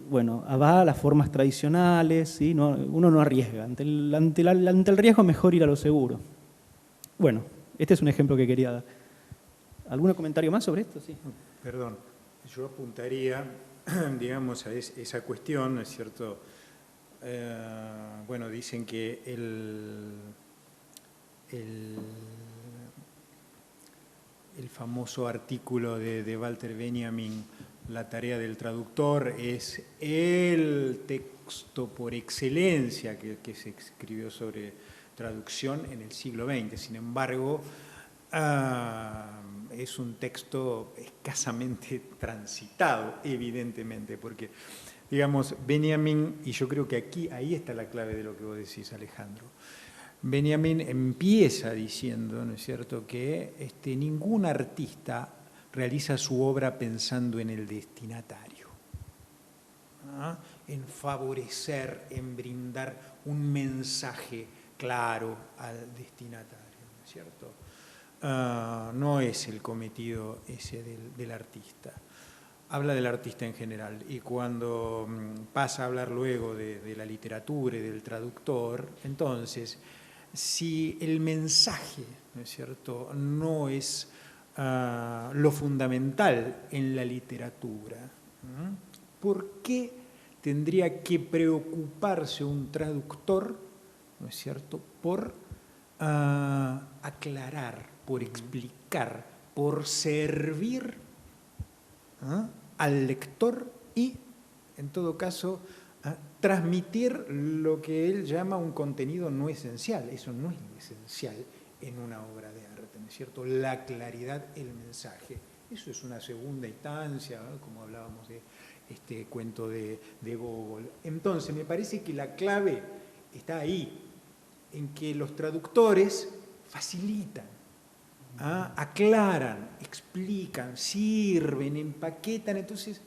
bueno, va a las formas tradicionales, ¿sí? Uno no arriesga. Ante el riesgo mejor ir a lo seguro. Bueno, este es un ejemplo que quería dar. ¿Algún comentario más sobre esto? Sí. Perdón, yo apuntaría, digamos, a esa cuestión, ¿no es cierto? Bueno, dicen que el famoso artículo de Walter Benjamin, La tarea del traductor, es el texto por excelencia que se escribió sobre traducción en el siglo XX. Sin embargo, es un texto escasamente transitado, evidentemente, porque, digamos, Benjamin, y yo creo que ahí está la clave de lo que vos decís, Alejandro. Benjamin empieza diciendo, ¿no es cierto?, que ningún artista realiza su obra pensando en el destinatario, ¿no? En favorecer, en brindar un mensaje claro al destinatario, ¿no es cierto? No es el cometido ese del artista. Habla del artista en general, y cuando pasa a hablar luego de la literatura y del traductor, entonces, si el mensaje, ¿no es cierto?, no es lo fundamental en la literatura, ¿no? ¿Por qué tendría que preocuparse un traductor, ¿no es cierto?, por aclarar, por explicar, por servir al lector y, en todo caso, transmitir lo que él llama un contenido no esencial? Eso no es lo esencial en una obra de arte, ¿no es cierto? La claridad, el mensaje. Eso es una segunda instancia, ¿no?, como hablábamos de este cuento de Gogol. Entonces, me parece que la clave está ahí, en que los traductores facilitan aclaran, explican, sirven, empaquetan, entonces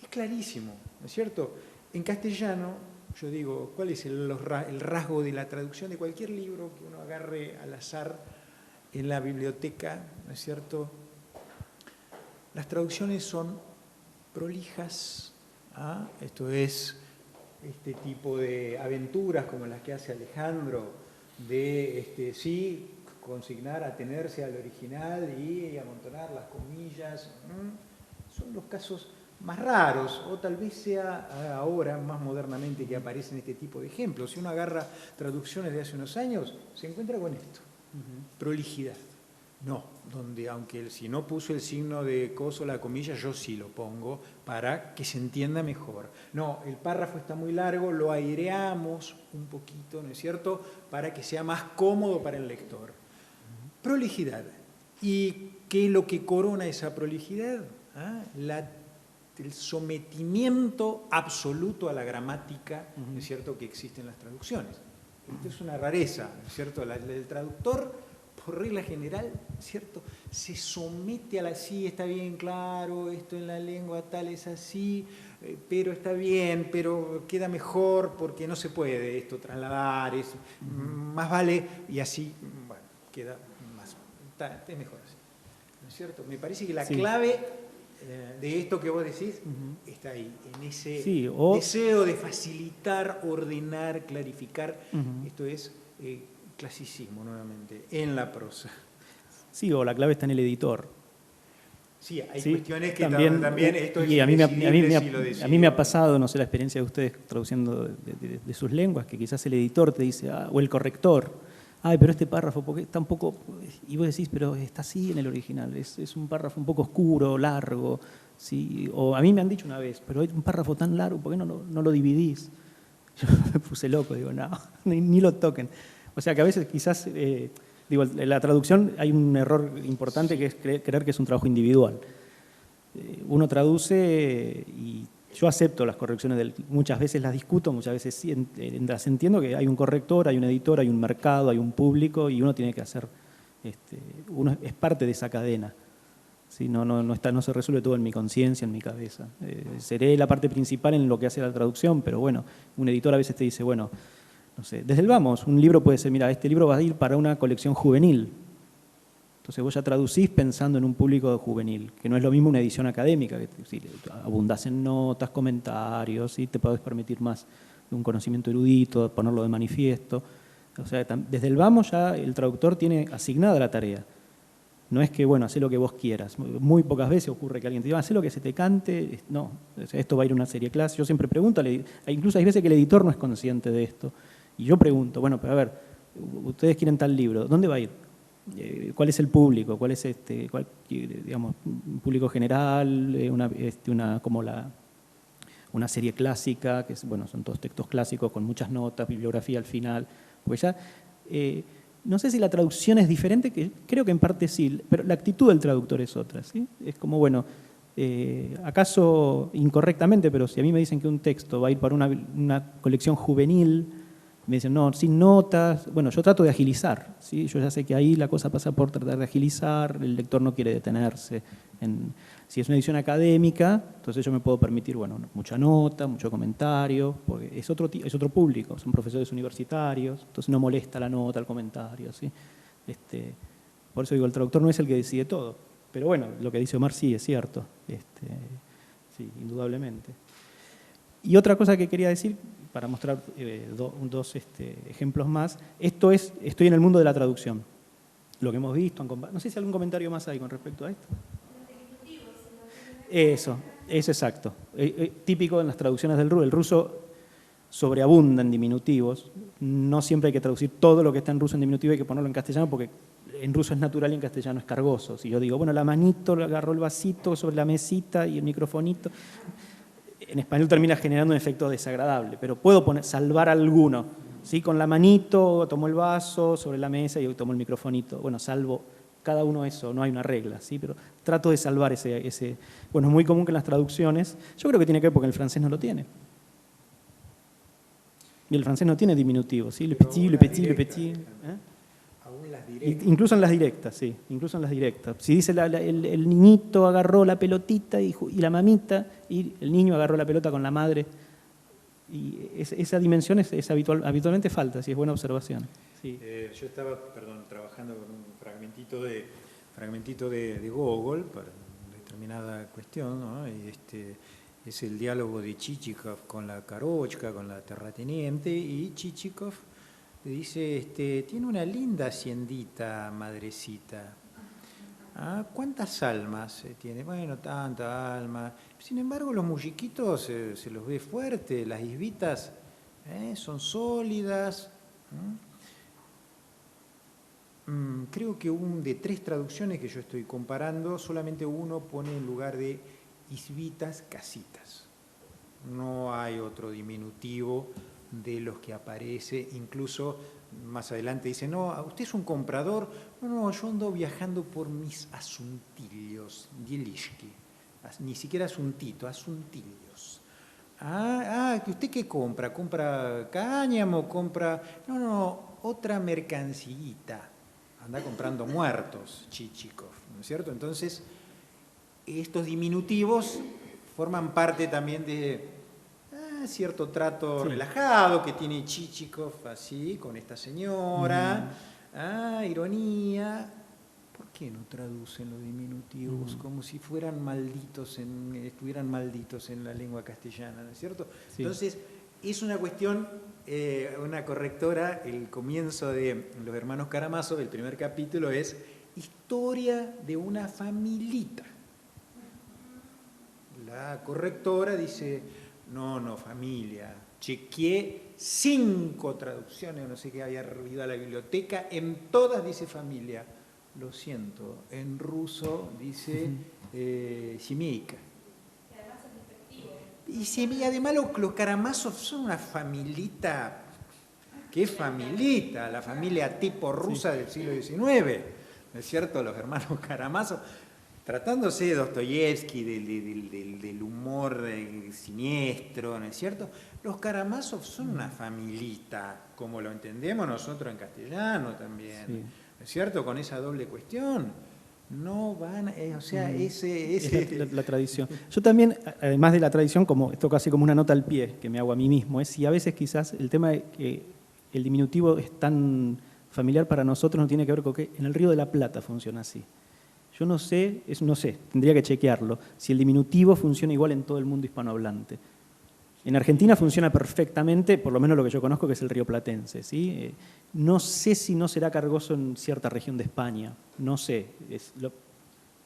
es clarísimo, ¿no es cierto? En castellano, yo digo, ¿cuál es el rasgo de la traducción de cualquier libro que uno agarre al azar en la biblioteca, ¿no es cierto? Las traducciones son prolijas, esto es este tipo de aventuras como las que hace Alejandro, de sí, consignar, atenerse al original y amontonar las comillas, son los casos más raros, o tal vez sea ahora, más modernamente, que aparecen este tipo de ejemplos. Si uno agarra traducciones de hace unos años, se encuentra con esto, prolijidad. No, donde aunque si no puso el signo de coso, la comilla, yo sí lo pongo para que se entienda mejor. No, el párrafo está muy largo, lo aireamos un poquito, ¿no es cierto?, para que sea más cómodo para el lector. Prolijidad. ¿Y qué es lo que corona esa prolijidad? El sometimiento absoluto a la gramática, ¿no es cierto?, que existe en las traducciones. Esto es una rareza, ¿no es cierto? El traductor, por regla general, ¿cierto?, se somete a la... Sí, está bien, claro, esto en la lengua tal es así, pero está bien, pero queda mejor porque no se puede esto trasladar, más vale, y así, bueno, queda más... es mejor así, ¿no es cierto? Me parece que la clave de esto que vos decís está ahí, en ese deseo de facilitar, ordenar, clarificar. Esto es clasicismo, nuevamente, en la prosa. Sí, o la clave está en el editor. Sí, hay cuestiones que también esto y es a mí me ha pasado, no sé, la experiencia de ustedes traduciendo de sus lenguas, que quizás el editor te dice, o el corrector, pero este párrafo porque está un poco... Y vos decís, pero está así en el original, es un párrafo un poco oscuro, largo, ¿sí? O a mí me han dicho una vez, pero hay un párrafo tan largo, ¿por qué no lo dividís? Yo me puse loco, digo, no, ni lo toquen. O sea que a veces quizás, en la traducción hay un error importante que es creer que es un trabajo individual. Uno traduce y yo acepto las correcciones, muchas veces las discuto, muchas veces sí, las entiendo, que hay un corrector, hay un editor, hay un mercado, hay un público y uno tiene que hacer, uno es parte de esa cadena. ¿Sí? No se resuelve todo en mi conciencia, en mi cabeza. Seré la parte principal en lo que hace la traducción, pero bueno, un editor a veces te dice, bueno, no sé, desde el vamos, un libro puede ser, mira, este libro va a ir para una colección juvenil. Entonces vos ya traducís pensando en un público juvenil, que no es lo mismo una edición académica, que sí, abundás en notas, comentarios, ¿sí? Te podés permitir más un conocimiento erudito, ponerlo de manifiesto. O sea, desde el vamos ya el traductor tiene asignada la tarea. No es que, bueno, hacé lo que vos quieras. Muy pocas veces ocurre que alguien te diga, hacé lo que se te cante. No, esto va a ir a una serie clase. Yo siempre pregunto, incluso hay veces que el editor no es consciente de esto. Y yo pregunto, bueno, pero a ver, ustedes quieren tal libro, ¿dónde va a ir? ¿Cuál es el público? ¿Cuál es digamos, un público general? Una serie clásica, que bueno, son todos textos clásicos con muchas notas, bibliografía al final. Pues ya, no sé si la traducción es diferente, que creo que en parte sí, pero la actitud del traductor es otra, ¿sí? Es como, bueno, acaso incorrectamente, pero si a mí me dicen que un texto va a ir para una colección juvenil, me dicen, no, sin notas. Bueno, yo trato de agilizar, ¿sí? Yo ya sé que ahí la cosa pasa por tratar de agilizar, el lector no quiere detenerse. Si es una edición académica, entonces yo me puedo permitir, bueno, mucha nota, mucho comentario, porque es otro público, son profesores universitarios, entonces no molesta la nota, el comentario, ¿sí? Por eso digo, el traductor no es el que decide todo. Pero bueno, lo que dice Omar sí es cierto, sí, indudablemente. Y otra cosa que quería decir, para mostrar dos ejemplos más, estoy en el mundo de la traducción. Lo que hemos visto, no sé si algún comentario más hay con respecto a esto. Eso es exacto. Típico en las traducciones del ruso. El ruso sobreabunda en diminutivos. No siempre hay que traducir todo lo que está en ruso en diminutivo, hay que ponerlo en castellano porque en ruso es natural y en castellano es cargoso. Si yo digo, bueno, la manito, le agarró el vasito sobre la mesita y el microfonito, en español termina generando un efecto desagradable, pero puedo salvar alguno. ¿Sí? Con la manito tomo el vaso sobre la mesa y tomo el microfonito. Bueno, salvo cada uno eso, no hay una regla, ¿sí? Pero trato de salvar ese... Bueno, es muy común que en las traducciones, yo creo que tiene que ver porque el francés no lo tiene. Y el francés no tiene diminutivo, ¿sí? Le petit, le petit, le petit. Aún las Incluso en las directas, sí, incluso en las directas. Si dice el niñito agarró la pelotita y la mamita, y el niño agarró la pelota con la madre, y esa dimensión habitualmente falta, sí, es buena observación. Sí. Yo estaba, trabajando con un fragmentito de Gogol para determinada cuestión, ¿no? Y es el diálogo de Chichikov con la Karochka, con la terrateniente, y Chichikov le dice, tiene una linda haciendita, madrecita. ¿Ah? ¿Cuántas almas tiene? Bueno, tanta alma. Sin embargo, los mujiquitos se los ve fuertes, las isbitas son sólidas. Creo que de 3 traducciones que yo estoy comparando, solamente uno pone en lugar de isbitas, casitas. No hay otro diminutivo de los que aparece, incluso más adelante dice, no, ¿usted es un comprador? No, yo ando viajando por mis asuntillos, Dielishki, ni siquiera asuntito, asuntillos. ¿Usted qué compra? ¿Compra cáñamo? ¿Compra? No, otra mercancillita. Anda comprando muertos, Chichikov, ¿no es cierto? Entonces, estos diminutivos forman parte también de cierto trato relajado que tiene Chichikov así con esta señora, ironía. ¿Por qué no traducen los diminutivos como si fueran estuvieran malditos en la lengua castellana, ¿no es cierto? Sí. Entonces, es una cuestión, una correctora, el comienzo de Los Hermanos Karamazov, el primer capítulo es historia de una familita. La correctora dice, no, familia. Chequeé 5 traducciones, no sé qué, había ido a la biblioteca, en todas dice familia. Lo siento, en ruso dice семейка. Y además los Karamazov son una familita, ¿qué familita? La familia tipo rusa del siglo XIX, ¿no es cierto? Los hermanos Karamazov. Tratándose de Dostoyevsky, del humor siniestro, ¿no es cierto? Los Karamazov son una familita, como lo entendemos nosotros en castellano también, sí. ¿No es cierto? Con esa doble cuestión. No van, es la tradición. Yo también, además de la tradición, como esto casi como una nota al pie que me hago a mí mismo, es si a veces quizás el tema de que el diminutivo es tan familiar para nosotros no tiene que ver con que en el Río de la Plata funciona así. Yo no sé, tendría que chequearlo, si el diminutivo funciona igual en todo el mundo hispanohablante. En Argentina funciona perfectamente, por lo menos lo que yo conozco, que es el rioplatense, ¿sí? No sé si no será cargoso en cierta región de España, no sé,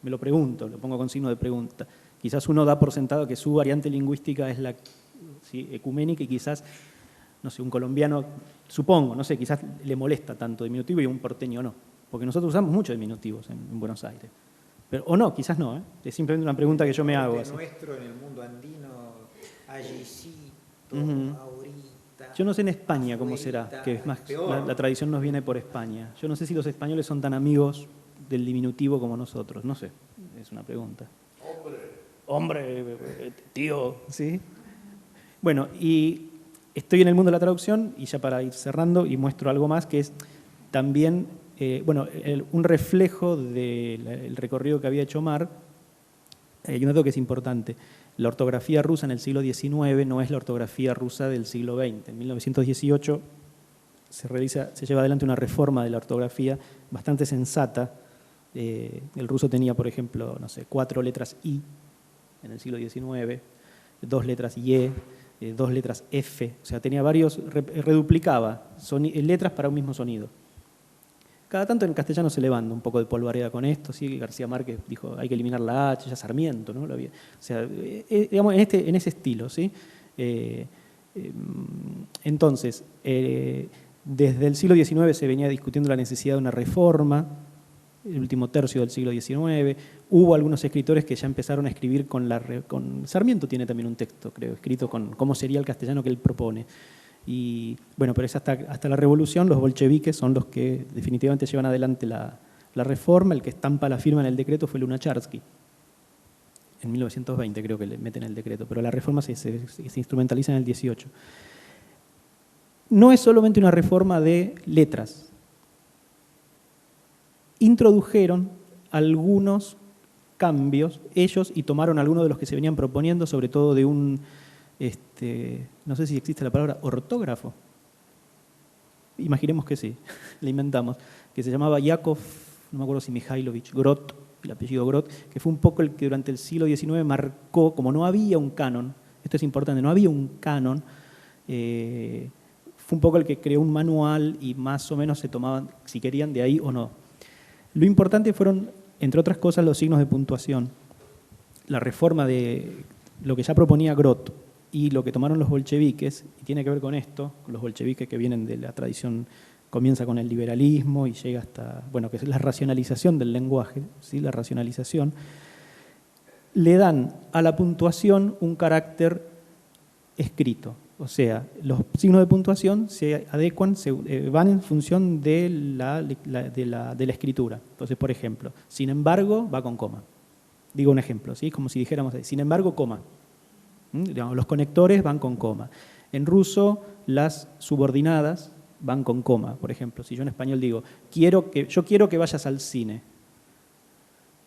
me lo pregunto, lo pongo con signo de pregunta. Quizás uno da por sentado que su variante lingüística es la ecuménica y quizás, no sé, un colombiano, supongo, no sé, quizás le molesta tanto diminutivo y un porteño no. Porque nosotros usamos muchos diminutivos en Buenos Aires. O no, quizás no, es simplemente una pregunta que yo me hago. Nuestro en el mundo andino, allicito, ahorita. Yo no sé en España cómo será, que es más, la tradición nos viene por España. Yo no sé si los españoles son tan amigos del diminutivo como nosotros, no sé, es una pregunta. Hombre, tío, ¿sí? Bueno, y estoy en el mundo de la traducción, y ya para ir cerrando, y muestro algo más, que es también... un reflejo del recorrido que había hecho Omar, hay un dato que es importante. La ortografía rusa en el siglo XIX no es la ortografía rusa del siglo XX. En 1918 se lleva adelante una reforma de la ortografía bastante sensata. El ruso tenía, por ejemplo, 4 letras I en el siglo XIX, 2 letras Y, 2 letras F, o sea, tenía varios, reduplicaba letras para un mismo sonido. Cada tanto en castellano se levanta un poco de polvareda con esto, ¿sí? García Márquez dijo hay que eliminar la H, ya Sarmiento, ¿no? O sea, digamos, en ese estilo, ¿sí? Entonces, desde el siglo XIX se venía discutiendo la necesidad de una reforma, el último tercio del siglo XIX, hubo algunos escritores que ya empezaron a escribir con Sarmiento tiene también un texto, creo, escrito con cómo sería el castellano que él propone. Y bueno, pero es hasta la Revolución, los bolcheviques son los que definitivamente llevan adelante la reforma. El que estampa la firma en el decreto fue Lunacharsky. En 1920 creo que le meten el decreto, pero la reforma se instrumentaliza en el 18. No es solamente una reforma de letras. introdujeron algunos cambios ellos y tomaron algunos de los que se venían proponiendo, sobre todo de un, no sé si existe la palabra, ortógrafo. Imaginemos que sí, la inventamos, que se llamaba Yakov, no me acuerdo si Mikhailovich Grot, el apellido Grot, que fue un poco el que durante el siglo XIX marcó, como no había un canon, esto es importante, no había un canon, fue un poco el que creó un manual y más o menos se tomaban si querían de ahí o no. Lo importante fueron, entre otras cosas, los signos de puntuación. La reforma de lo que ya proponía Grot y lo que tomaron los bolcheviques, y tiene que ver con esto, los bolcheviques que vienen de la tradición, comienza con el liberalismo y llega hasta, bueno, que es la racionalización del lenguaje, ¿sí? La racionalización, le dan a la puntuación un carácter escrito. O sea, los signos de puntuación se adecuan, van en función de la escritura. Entonces, por ejemplo, sin embargo, va con coma. Digo un ejemplo, ¿sí? Como si dijéramos, sin embargo, coma. Digamos, los conectores van con coma. En ruso, las subordinadas van con coma. Por ejemplo, si yo en español digo, yo quiero que vayas al cine,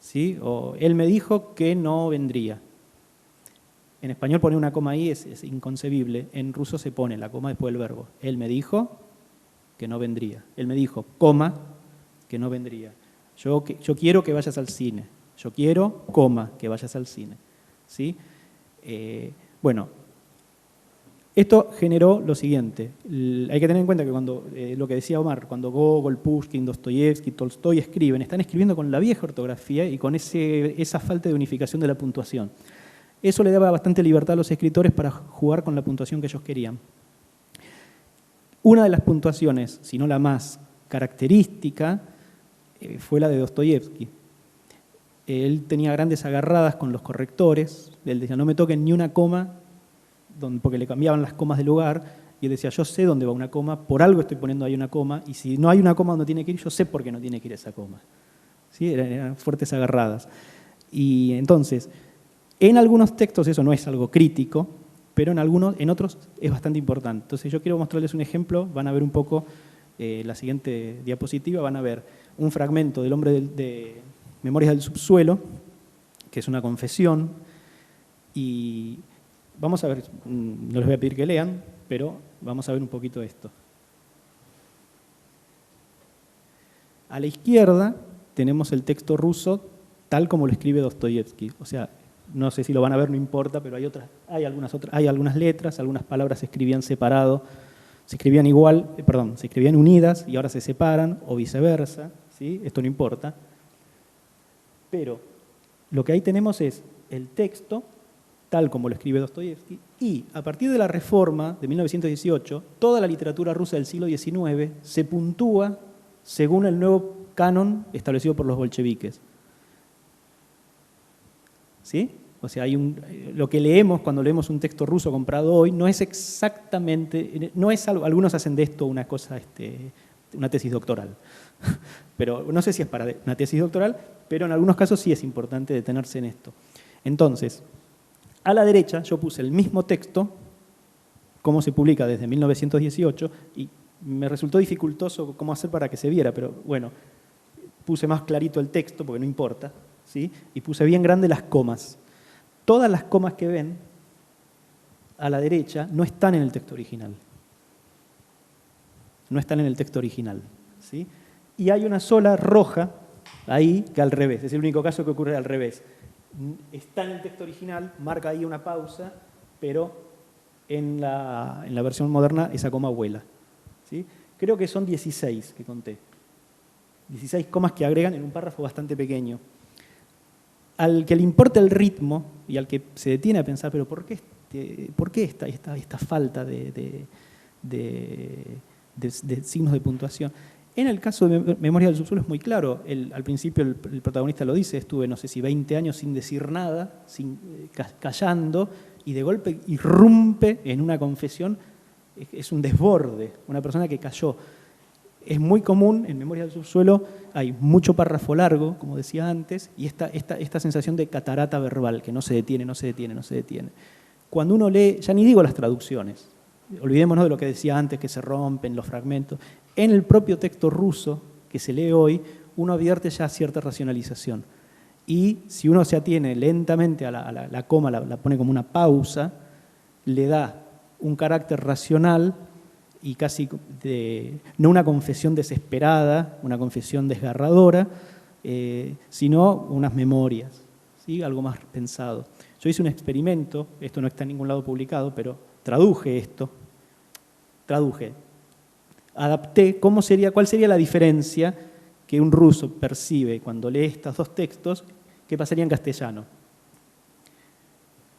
¿sí? O él me dijo que no vendría. En español poner una coma ahí es inconcebible. En ruso se pone la coma después del verbo. Él me dijo que no vendría. Él me dijo, coma, que no vendría. Yo quiero que vayas al cine. Yo quiero, coma, que vayas al cine. ¿Sí? Bueno, esto generó lo siguiente. Hay que tener en cuenta que cuando, lo que decía Omar, cuando Gogol, Pushkin, Dostoyevsky, Tolstoy escriben, están escribiendo con la vieja ortografía y con esa falta de unificación de la puntuación. Eso le daba bastante libertad a los escritores para jugar con la puntuación que ellos querían. Una de las puntuaciones, si no la más característica, fue la de Dostoyevsky. Él tenía grandes agarradas con los correctores, él decía, no me toquen ni una coma, porque le cambiaban las comas de lugar, y él decía, yo sé dónde va una coma, por algo estoy poniendo ahí una coma, y si no hay una coma donde tiene que ir, yo sé por qué no tiene que ir esa coma. ¿Sí? Eran fuertes agarradas. Y entonces, en algunos textos eso no es algo crítico, pero en otros es bastante importante. Entonces yo quiero mostrarles un ejemplo, van a ver un poco la siguiente diapositiva, van a ver un fragmento del hombre de Memorias del subsuelo, que es una confesión, y vamos a ver, no les voy a pedir que lean, pero vamos a ver un poquito esto. A la izquierda tenemos el texto ruso tal como lo escribe Dostoyevsky, o sea, no sé si lo van a ver, no importa, pero hay algunas letras, algunas palabras se escribían separado, se escribían se escribían unidas y ahora se separan, o viceversa, ¿sí? Esto no importa. Pero lo que ahí tenemos es el texto, tal como lo escribe Dostoyevsky, y a partir de la Reforma de 1918, toda la literatura rusa del siglo XIX se puntúa según el nuevo canon establecido por los bolcheviques. ¿Sí? O sea, lo que leemos cuando leemos un texto ruso comprado hoy no es exactamente, no es algo, algunos hacen de esto una cosa, una tesis doctoral. Pero no sé si es para una tesis doctoral, pero en algunos casos sí es importante detenerse en esto. Entonces, a la derecha yo puse el mismo texto, como se publica desde 1918, y me resultó dificultoso cómo hacer para que se viera, pero bueno, puse más clarito el texto, porque no importa, ¿sí? Y puse bien grande las comas. Todas las comas que ven a la derecha no están en el texto original. No están en el texto original, ¿sí? Y hay una sola roja ahí que al revés, es el único caso que ocurre al revés. Está en el texto original, marca ahí una pausa, pero en la versión moderna esa coma vuela, ¿sí? Creo que son 16 que conté. 16 comas que agregan en un párrafo bastante pequeño. Al que le importa el ritmo y al que se detiene a pensar, pero ¿por qué esta falta de signos de puntuación? En el caso de Memoria del subsuelo es muy claro. Al principio el protagonista lo dice, estuve no sé si 20 años sin decir nada, callando, y de golpe irrumpe en una confesión, es un desborde, una persona que cayó. Es muy común, en Memoria del subsuelo hay mucho párrafo largo, como decía antes, y esta sensación de catarata verbal, que no se detiene, no se detiene, no se detiene. Cuando uno lee, ya ni digo las traducciones, olvidémonos de lo que decía antes, que se rompen los fragmentos. En el propio texto ruso que se lee hoy, uno advierte ya cierta racionalización. Y si uno se atiene lentamente a la coma, la pone como una pausa, le da un carácter racional y casi no una confesión desesperada, una confesión desgarradora, sino unas memorias, ¿sí? Algo más pensado. Yo hice un experimento, esto no está en ningún lado publicado, pero adapté cuál sería la diferencia que un ruso percibe cuando lee estos dos textos, que pasaría en castellano.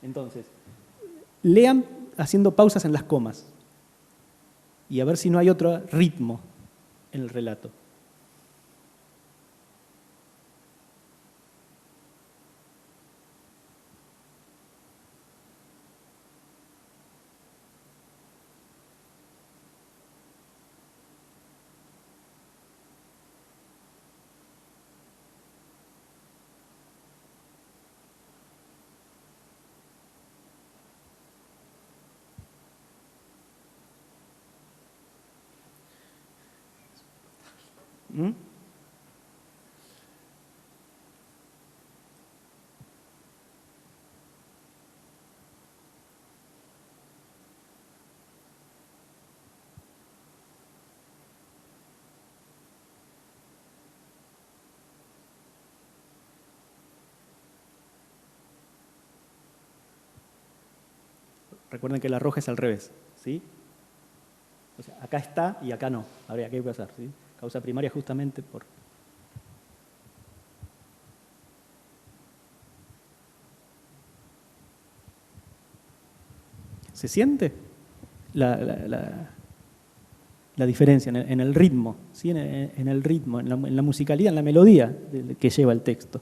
Entonces, lean haciendo pausas en las comas y a ver si no hay otro ritmo en el relato. ¿Mm? Recuerden que la roja es al revés, ¿sí? O sea, acá está y acá no. Habría que pasar, ¿sí? Causa primaria justamente por... ¿Se siente la diferencia en el ritmo, ¿sí? En el ritmo, en la musicalidad, en la melodía que lleva el texto?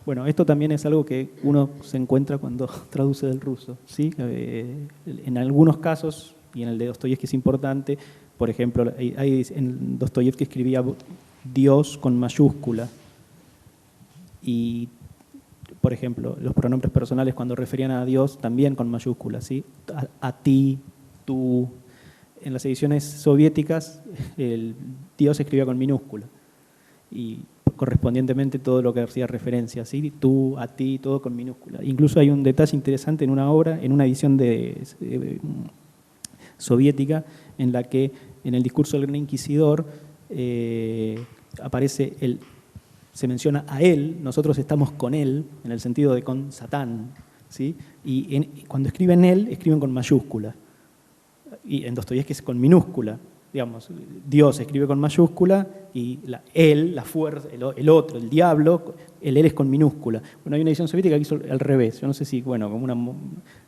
Bueno, esto también es algo que uno se encuentra cuando traduce del ruso, ¿sí? En algunos casos, y en el de Dostoyevski es importante, por ejemplo, en Dostoyevski escribía Dios con mayúscula, y, por ejemplo, los pronombres personales cuando referían a Dios también con mayúsculas, ¿sí? A ti, tú. En las ediciones soviéticas, el Dios se escribía con minúscula, y correspondientemente todo lo que hacía referencia, ¿sí? Tú, a ti, todo con minúscula. Incluso hay un detalle interesante en una obra, en una edición soviética, en la que en el discurso del Gran Inquisidor se menciona a él, nosotros estamos con él, en el sentido de con Satán, ¿sí? Y cuando escriben él, escriben con mayúscula. Y en Dostoyevski es con minúscula. Digamos, Dios escribe con mayúscula y él, la fuerza, el otro, el diablo, el él es con minúscula. Bueno, hay una edición soviética que hizo al revés. Yo no sé si, bueno, como una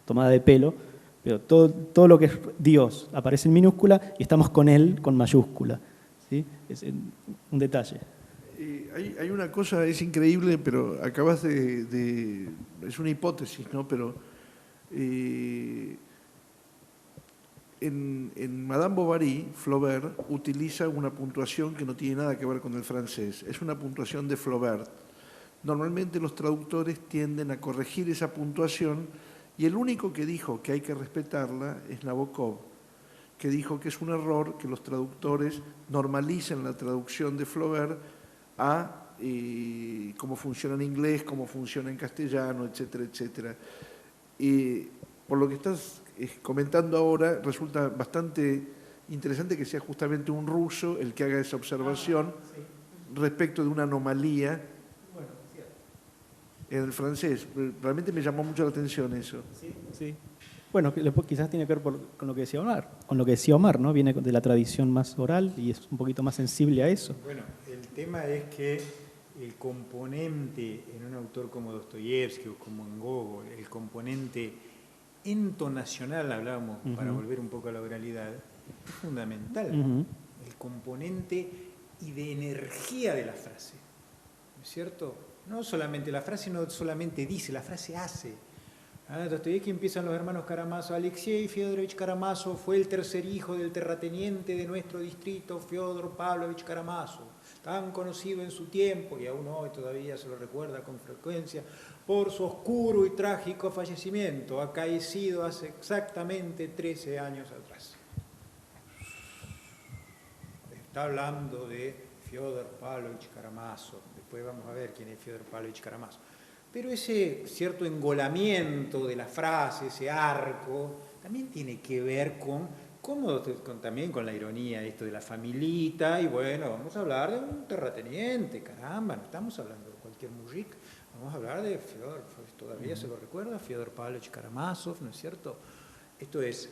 tomada de pelo, pero todo lo que es Dios aparece en minúscula y estamos con él con mayúscula, ¿sí? Es un detalle. Hay una cosa, es increíble, pero acabas es una hipótesis, ¿no? Pero en Madame Bovary, Flaubert utiliza una puntuación que no tiene nada que ver con el francés. Es una puntuación de Flaubert. Normalmente los traductores tienden a corregir esa puntuación y el único que dijo que hay que respetarla es Nabokov, que dijo que es un error que los traductores normalicen la traducción de Flaubert a cómo funciona en inglés, cómo funciona en castellano, etcétera, etcétera. Por lo que estás comentando ahora, resulta bastante interesante que sea justamente un ruso el que haga esa observación respecto de una anomalía en el francés. Realmente me llamó mucho la atención eso. Sí. Bueno, quizás tiene que ver con lo que decía Omar, ¿no? Viene de la tradición más oral y es un poquito más sensible a eso. Bueno, el tema es que el componente en un autor como Dostoyevski o como en Gogol, el componente entonacional, hablábamos, para volver un poco a la oralidad, es fundamental. El componente y de energía de la frase, ¿no es cierto? No solamente la frase, no solamente dice, la frase hace. Dostoyevski empiezan los hermanos Karamazov. Alexei Fyodorovich Karamazov fue el tercer hijo del terrateniente de nuestro distrito, Fyodor Pavlovich Karamazov, tan conocido en su tiempo, y aún hoy todavía se lo recuerda con frecuencia, por su oscuro y trágico fallecimiento, acaecido hace exactamente 13 años atrás. Está hablando de Fyodor Pavlovich Karamazov. Después vamos a ver quién es Fyodor Pavlovich Karamazov. Pero ese cierto engolamiento de la frase, ese arco, también tiene que ver también con la ironía, esto de la familita, y bueno, vamos a hablar de un terrateniente, caramba, no estamos hablando de cualquier mujik, vamos a hablar de Fyodor, todavía se lo recuerda, Fyodor Pavlovich Karamazov, ¿no es cierto? Esto es,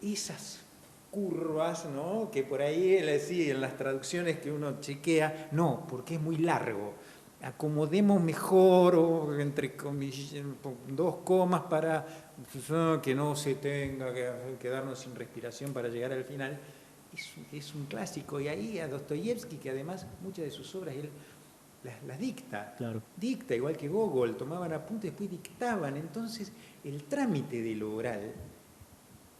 esas curvas, ¿no?, que por ahí en las traducciones que uno chequea, no, porque es muy largo, acomodemos mejor, o entre dos comas para que no se tenga que quedarnos sin respiración para llegar al final. Es un clásico, y ahí a Dostoyevsky, que además muchas de sus obras él las dicta, Claro. Dicta igual que Gogol, tomaban apuntes, después dictaban. Entonces el trámite de lo oral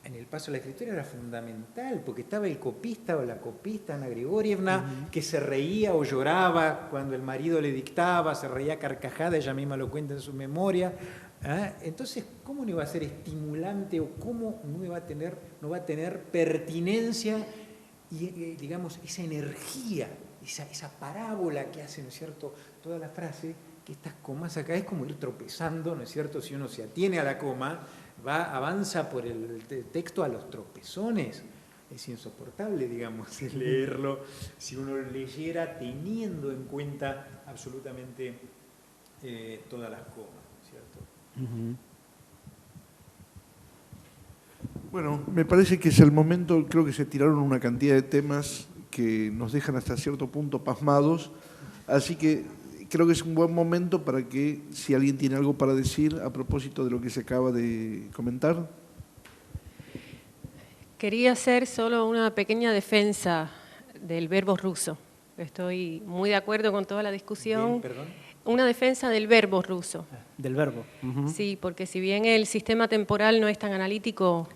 en el paso a la escritura era fundamental, porque estaba el copista o la copista, Ana Grigorievna, que se reía o lloraba cuando el marido le dictaba, se reía carcajada, ella misma lo cuenta en su memoria. Entonces, ¿cómo no iba a ser estimulante, o cómo no va a tener pertinencia y, digamos, esa energía, esa parábola que hace, ¿no es cierto?, toda la frase, que estas comas acá es como ir tropezando, ¿no es cierto?, si uno se atiene a la coma, avanza por el texto a los tropezones. Es insoportable, digamos, leerlo si uno leyera teniendo en cuenta absolutamente todas las comas, ¿cierto? Bueno, me parece que es el momento, creo que se tiraron una cantidad de temas que nos dejan hasta cierto punto pasmados, así que creo que es un buen momento para que, si alguien tiene algo para decir a propósito de lo que se acaba de comentar. Quería hacer solo una pequeña defensa del verbo ruso. Estoy muy de acuerdo con toda la discusión. ¿Perdón? Una defensa del verbo ruso. Del verbo. Sí, porque si bien el sistema temporal no es tan analítico,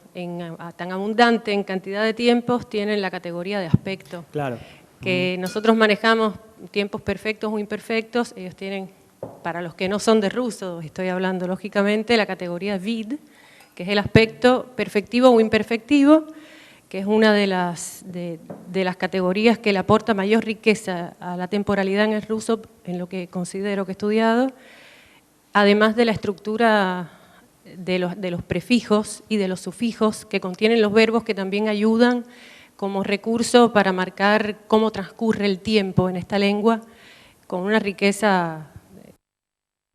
tan abundante en cantidad de tiempos, tienen la categoría de aspecto. Claro. Que nosotros manejamos tiempos perfectos o imperfectos, ellos tienen, para los que no son de ruso, estoy hablando lógicamente, la categoría vid, que es el aspecto perfectivo o imperfectivo, que es una de las categorías que le aporta mayor riqueza a la temporalidad en el ruso, en lo que considero que he estudiado, además de la estructura de los prefijos y de los sufijos que contienen los verbos, que también ayudan como recurso para marcar cómo transcurre el tiempo en esta lengua, con una riqueza